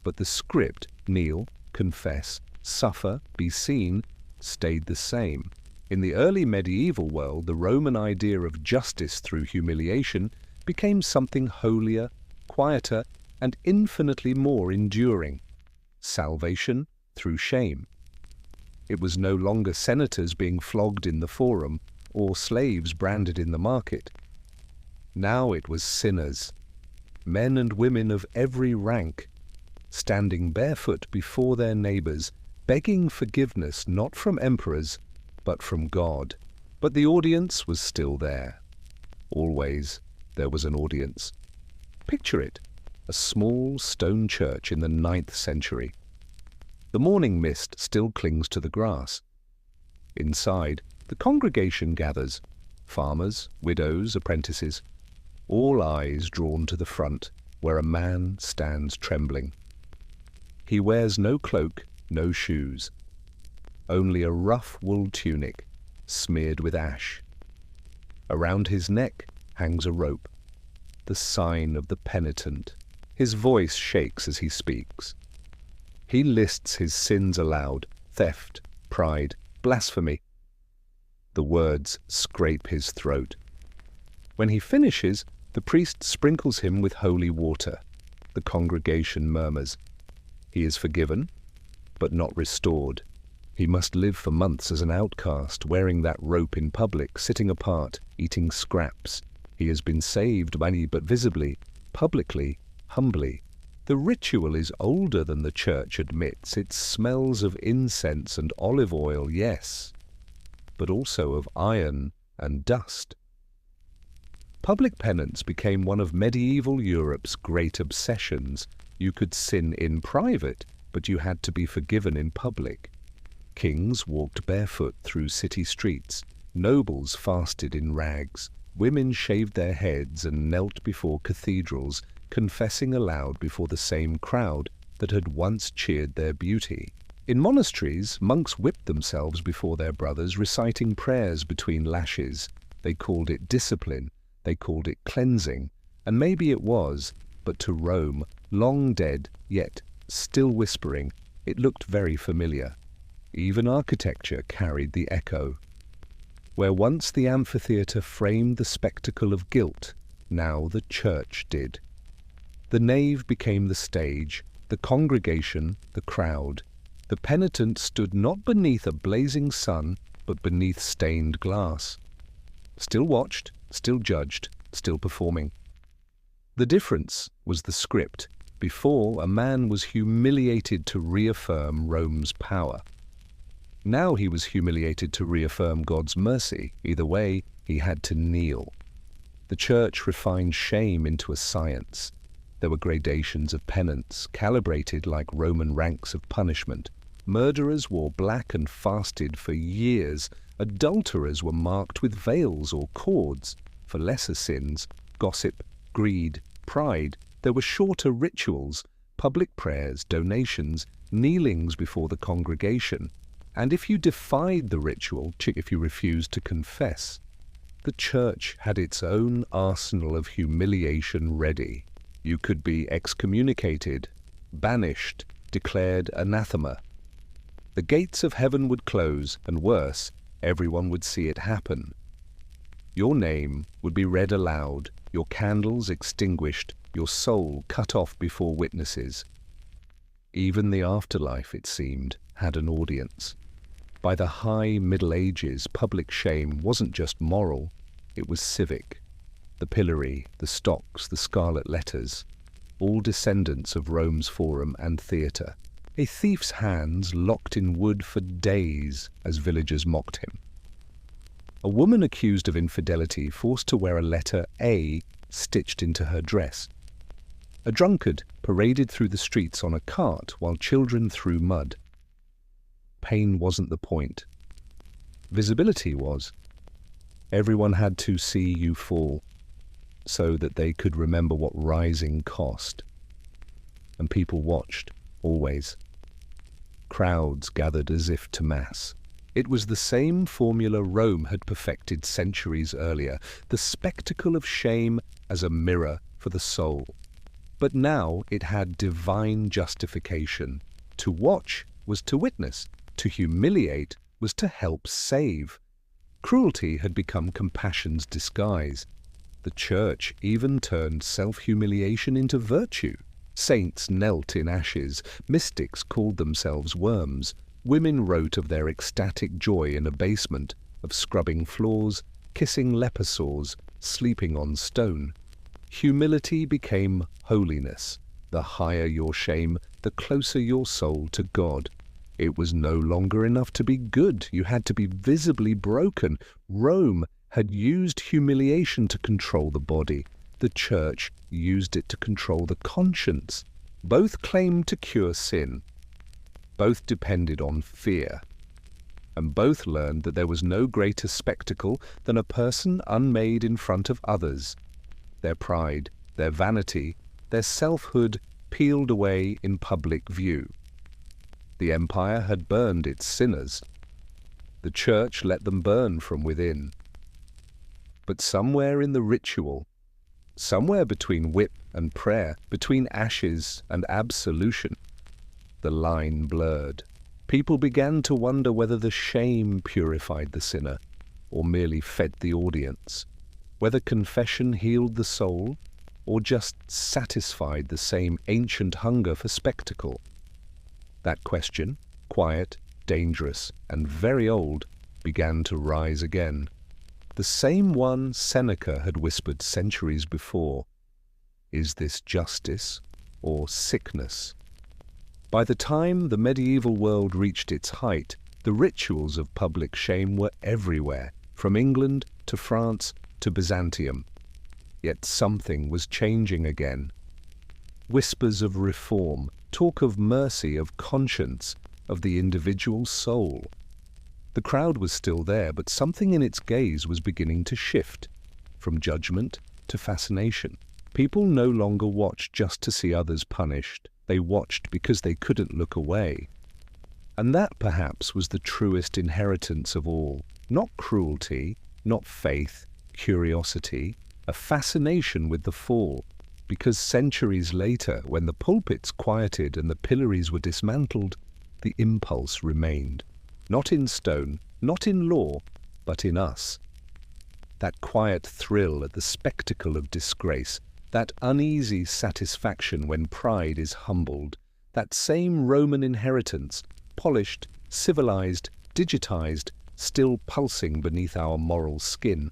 But the script, kneel, confess, suffer, be seen, stayed the same. In the early medieval world, the Roman idea of justice through humiliation became something holier, quieter, and infinitely more enduring. Salvation through shame. It was no longer senators being flogged in the forum or slaves branded in the market. Now it was sinners, men and women of every rank, standing barefoot before their neighbors, begging forgiveness not from emperors, but from God. But the audience was still there. Always there was an audience. Picture it, a small stone church in the 9th century. The morning mist still clings to the grass. Inside, the congregation gathers, farmers, widows, apprentices, all eyes drawn to the front, where a man stands trembling. He wears no cloak, no shoes, only a rough wool tunic, smeared with ash. Around his neck hangs a rope, the sign of the penitent. His voice shakes as he speaks. He lists his sins aloud: theft, pride, blasphemy. The words scrape his throat. When he finishes, the priest sprinkles him with holy water. The congregation murmurs. He is forgiven, but not restored. He must live for months as an outcast, wearing that rope in public, sitting apart, eating scraps. He has been saved, but visibly, publicly, humbly. The ritual is older than the Church admits. It smells of incense and olive oil, yes, but also of iron and dust. Public penance became one of medieval Europe's great obsessions. You could sin in private, but you had to be forgiven in public. Kings walked barefoot through city streets. Nobles fasted in rags. Women shaved their heads and knelt before cathedrals, confessing aloud before the same crowd that had once cheered their beauty. In monasteries, monks whipped themselves before their brothers, reciting prayers between lashes. They called it discipline, they called it cleansing, and maybe it was, but to Rome, long dead, yet still whispering, it looked very familiar. Even architecture carried the echo. Where once the amphitheatre framed the spectacle of guilt, now the church did. The nave became the stage, the congregation the crowd. The penitent stood not beneath a blazing sun, but beneath stained glass. Still watched, still judged, still performing. The difference was the script. Before, a man was humiliated to reaffirm Rome's power. Now he was humiliated to reaffirm God's mercy. Either way, he had to kneel. The Church refined shame into a science. There were gradations of penance, calibrated like Roman ranks of punishment. Murderers wore black and fasted for years. Adulterers were marked with veils or cords. For lesser sins, gossip, greed, pride, there were shorter rituals, public prayers, donations, kneelings before the congregation. And if you defied the ritual, if you refused to confess, the Church had its own arsenal of humiliation ready. You could be excommunicated, banished, declared anathema. The gates of heaven would close, and worse, everyone would see it happen. Your name would be read aloud, your candles extinguished, your soul cut off before witnesses. Even the afterlife, it seemed, had an audience. By the high Middle Ages, public shame wasn't just moral, it was civic. The pillory, the stocks, the scarlet letters, all descendants of Rome's forum and theatre. A thief's hands locked in wood for days as villagers mocked him. A woman accused of infidelity forced to wear a letter A stitched into her dress. A drunkard paraded through the streets on a cart while children threw mud. Pain wasn't the point. Visibility was. Everyone had to see you fall. so that they could remember what rising cost. And people watched, always. Crowds gathered as if to mass. It was the same formula Rome had perfected centuries earlier, the spectacle of shame as a mirror for the soul. But now it had divine justification. To watch was to witness, to humiliate was to help save. Cruelty had become compassion's disguise. The Church even turned self-humiliation into virtue. Saints knelt in ashes, mystics called themselves worms, women wrote of their ecstatic joy in abasement, of scrubbing floors, kissing leper sores, sleeping on stone. Humility became holiness. The higher your shame, the closer your soul to God. It was no longer enough to be good, you had to be visibly broken. Rome had used humiliation to control the body. The Church used it to control the conscience. Both claimed to cure sin. Both depended on fear. And both learned that there was no greater spectacle than a person unmade in front of others. Their pride, their vanity, their selfhood peeled away in public view. The empire had burned its sinners. The Church let them burn from within. But somewhere in the ritual, somewhere between whip and prayer, between ashes and absolution, the line blurred. People began to wonder whether the shame purified the sinner or merely fed the audience, whether confession healed the soul or just satisfied the same ancient hunger for spectacle. That question, quiet, dangerous, and very old, began to rise again. The same one Seneca had whispered centuries before. Is this justice or sickness? By the time the medieval world reached its height, the rituals of public shame were everywhere, from England to France to Byzantium. Yet something was changing again. Whispers of reform, talk of mercy, of conscience, of the individual soul. The crowd was still there, but something in its gaze was beginning to shift, from judgment to fascination. People no longer watched just to see others punished. They watched because they couldn't look away. And that, perhaps, was the truest inheritance of all. Not cruelty, not faith, curiosity, a fascination with the fall. Because centuries later, when the pulpits quieted and the pillories were dismantled, the impulse remained. Not in stone, not in law, but in us. That quiet thrill at the spectacle of disgrace, that uneasy satisfaction when pride is humbled, that same Roman inheritance, polished, civilized, digitized, still pulsing beneath our moral skin.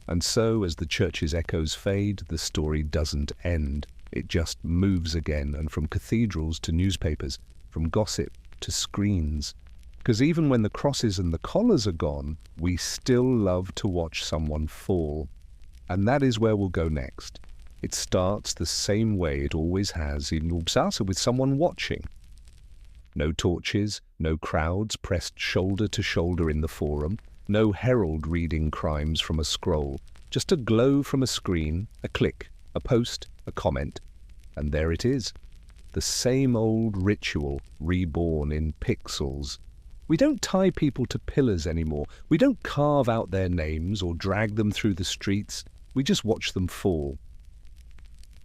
And so, as the Church's echoes fade, the story doesn't end. It just moves again, and from cathedrals to newspapers, from gossip to screens. Because even when the crosses and the collars are gone, we still love to watch someone fall. And that is where we'll go next. It starts the same way it always has in Uppsala, with someone watching. No torches, no crowds pressed shoulder to shoulder in the forum, no herald reading crimes from a scroll, just a glow from a screen, a click, a post, a comment, and there it is. The same old ritual, reborn in pixels. We don't tie people to pillars anymore. We don't carve out their names or drag them through the streets. We just watch them fall.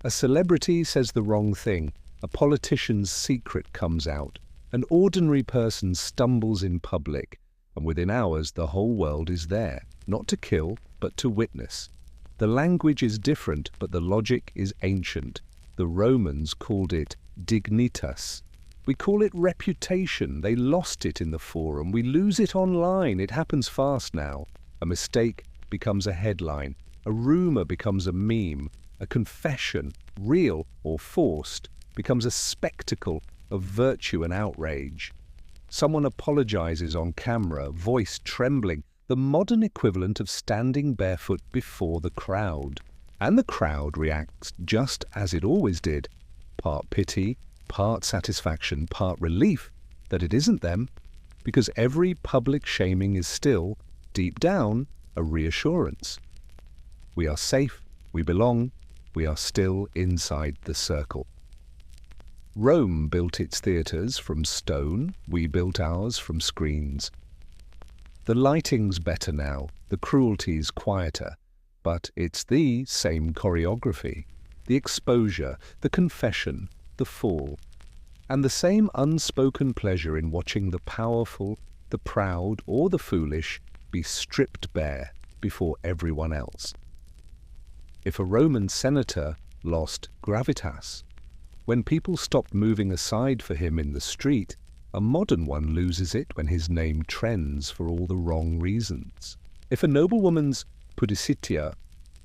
A celebrity says the wrong thing. A politician's secret comes out. An ordinary person stumbles in public, and within hours the whole world is there, not to kill, but to witness. The language is different, but the logic is ancient. The Romans called it dignitas. We call it reputation. They lost it in the forum. We lose it online. It happens fast now. A mistake becomes a headline. A rumor becomes a meme. A confession, real or forced, becomes a spectacle of virtue and outrage. Someone apologizes on camera, voice trembling, the modern equivalent of standing barefoot before the crowd. And the crowd reacts just as it always did. Part pity, part satisfaction, part relief that it isn't them, because every public shaming is still, deep down, a reassurance. We are safe, We belong, we are still inside the circle. Rome built its theatres from stone, we built ours from screens. The lighting's better now, the cruelty's quieter, but it's the same choreography, the exposure, the confession, the fall, and the same unspoken pleasure in watching the powerful, the proud, or the foolish be stripped bare before everyone else. If a Roman senator lost gravitas, when people stopped moving aside for him in the street, a modern one loses it when his name trends for all the wrong reasons. If a noblewoman's pudicitia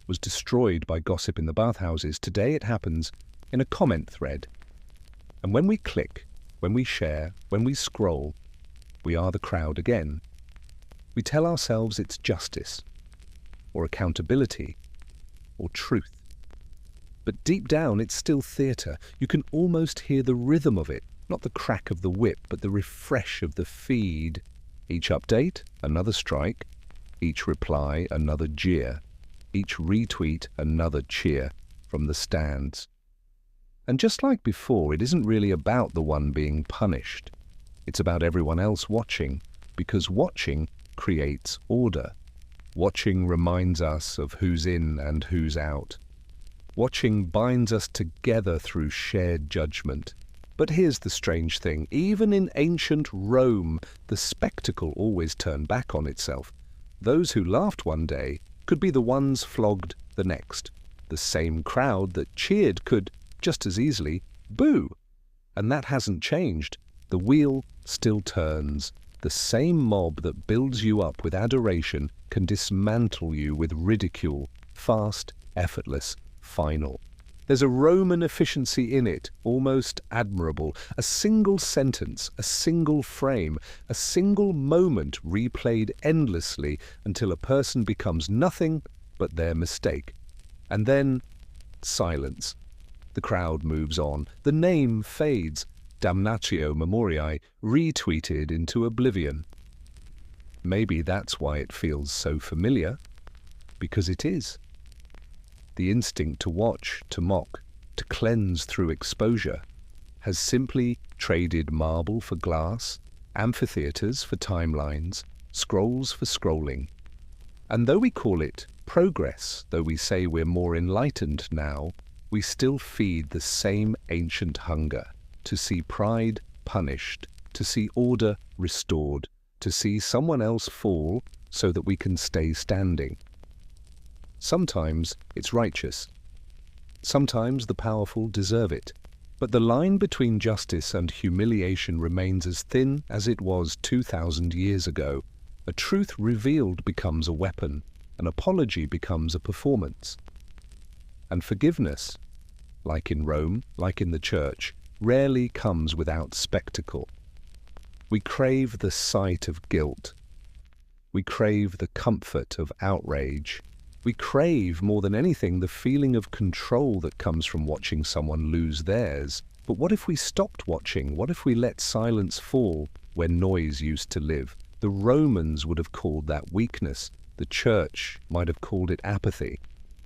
was destroyed by gossip in the bathhouses, today it happens in a comment thread. And when we click, when we share, when we scroll, we are the crowd again. We tell ourselves it's justice, or accountability, or truth. But deep down, it's still theatre. You can almost hear the rhythm of it, not the crack of the whip, but the refresh of the feed. Each update, another strike. Each reply, another jeer. Each retweet, another cheer from the stands. And just like before, it isn't really about the one being punished. It's about everyone else watching, because watching creates order. Watching reminds us of who's in and who's out. Watching binds us together through shared judgment. But here's the strange thing. Even in ancient Rome, the spectacle always turned back on itself. Those who laughed one day could be the ones flogged the next. The same crowd that cheered could, just as easily, boo. And that hasn't changed. The wheel still turns. The same mob that builds you up with adoration can dismantle you with ridicule. Fast, effortless, final. There's a Roman efficiency in it, almost admirable. A single sentence, a single frame, a single moment replayed endlessly until a person becomes nothing but their mistake. And then, silence. The crowd moves on. The name fades. Damnatio Memoriae retweeted into oblivion. Maybe that's why it feels so familiar. Because it is. The instinct to watch, to mock, to cleanse through exposure, has simply traded marble for glass, amphitheatres for timelines, scrolls for scrolling. And though we call it progress, though we say we're more enlightened now, we still feed the same ancient hunger to see pride punished, to see order restored, to see someone else fall so that we can stay standing. Sometimes it's righteous. Sometimes the powerful deserve it. But the line between justice and humiliation remains as thin as it was 2,000 years ago. A truth revealed becomes a weapon. An apology becomes a performance. And forgiveness, like in Rome, like in the church, rarely comes without spectacle. We crave the sight of guilt. We crave the comfort of outrage. We crave, more than anything, the feeling of control that comes from watching someone lose theirs. But what if we stopped watching? What if we let silence fall where noise used to live? The Romans would have called that weakness. The church might have called it apathy.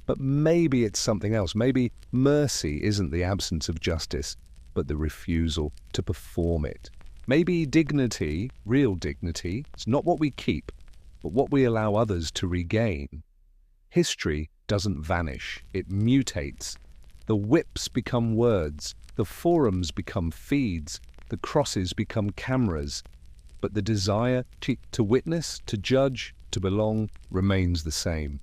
But maybe it's something else. Maybe mercy isn't the absence of justice, but the refusal to perform it. Maybe dignity, real dignity, is not what we keep, but what we allow others to regain. History doesn't vanish, it mutates. The whips become words, the forums become feeds, the crosses become cameras. But the desire to witness, to judge, to belong remains the same.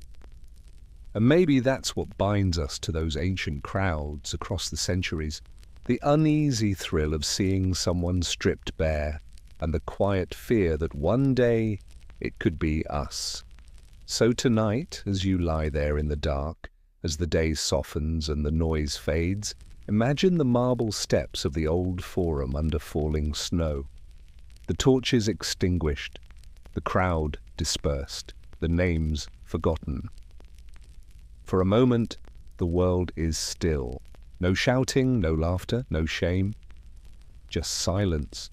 And maybe that's what binds us to those ancient crowds across the centuries. The uneasy thrill of seeing someone stripped bare, and the quiet fear that one day it could be us. So tonight, as you lie there in the dark, as the day softens and the noise fades, imagine the marble steps of the old forum under falling snow. The torches extinguished, the crowd dispersed, the names forgotten. For a moment, the world is still. No shouting, no laughter, no shame. Just silence.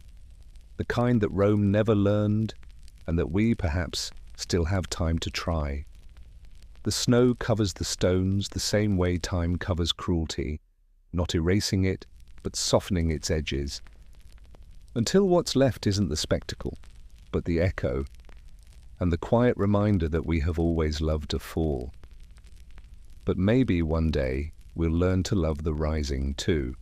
The kind that Rome never learned, and that we, perhaps, still have time to try. The snow covers the stones the same way time covers cruelty, not erasing it, but softening its edges, until what's left isn't the spectacle, but the echo, and the quiet reminder that we have always loved a fall. But maybe one day we'll learn to love the rising too.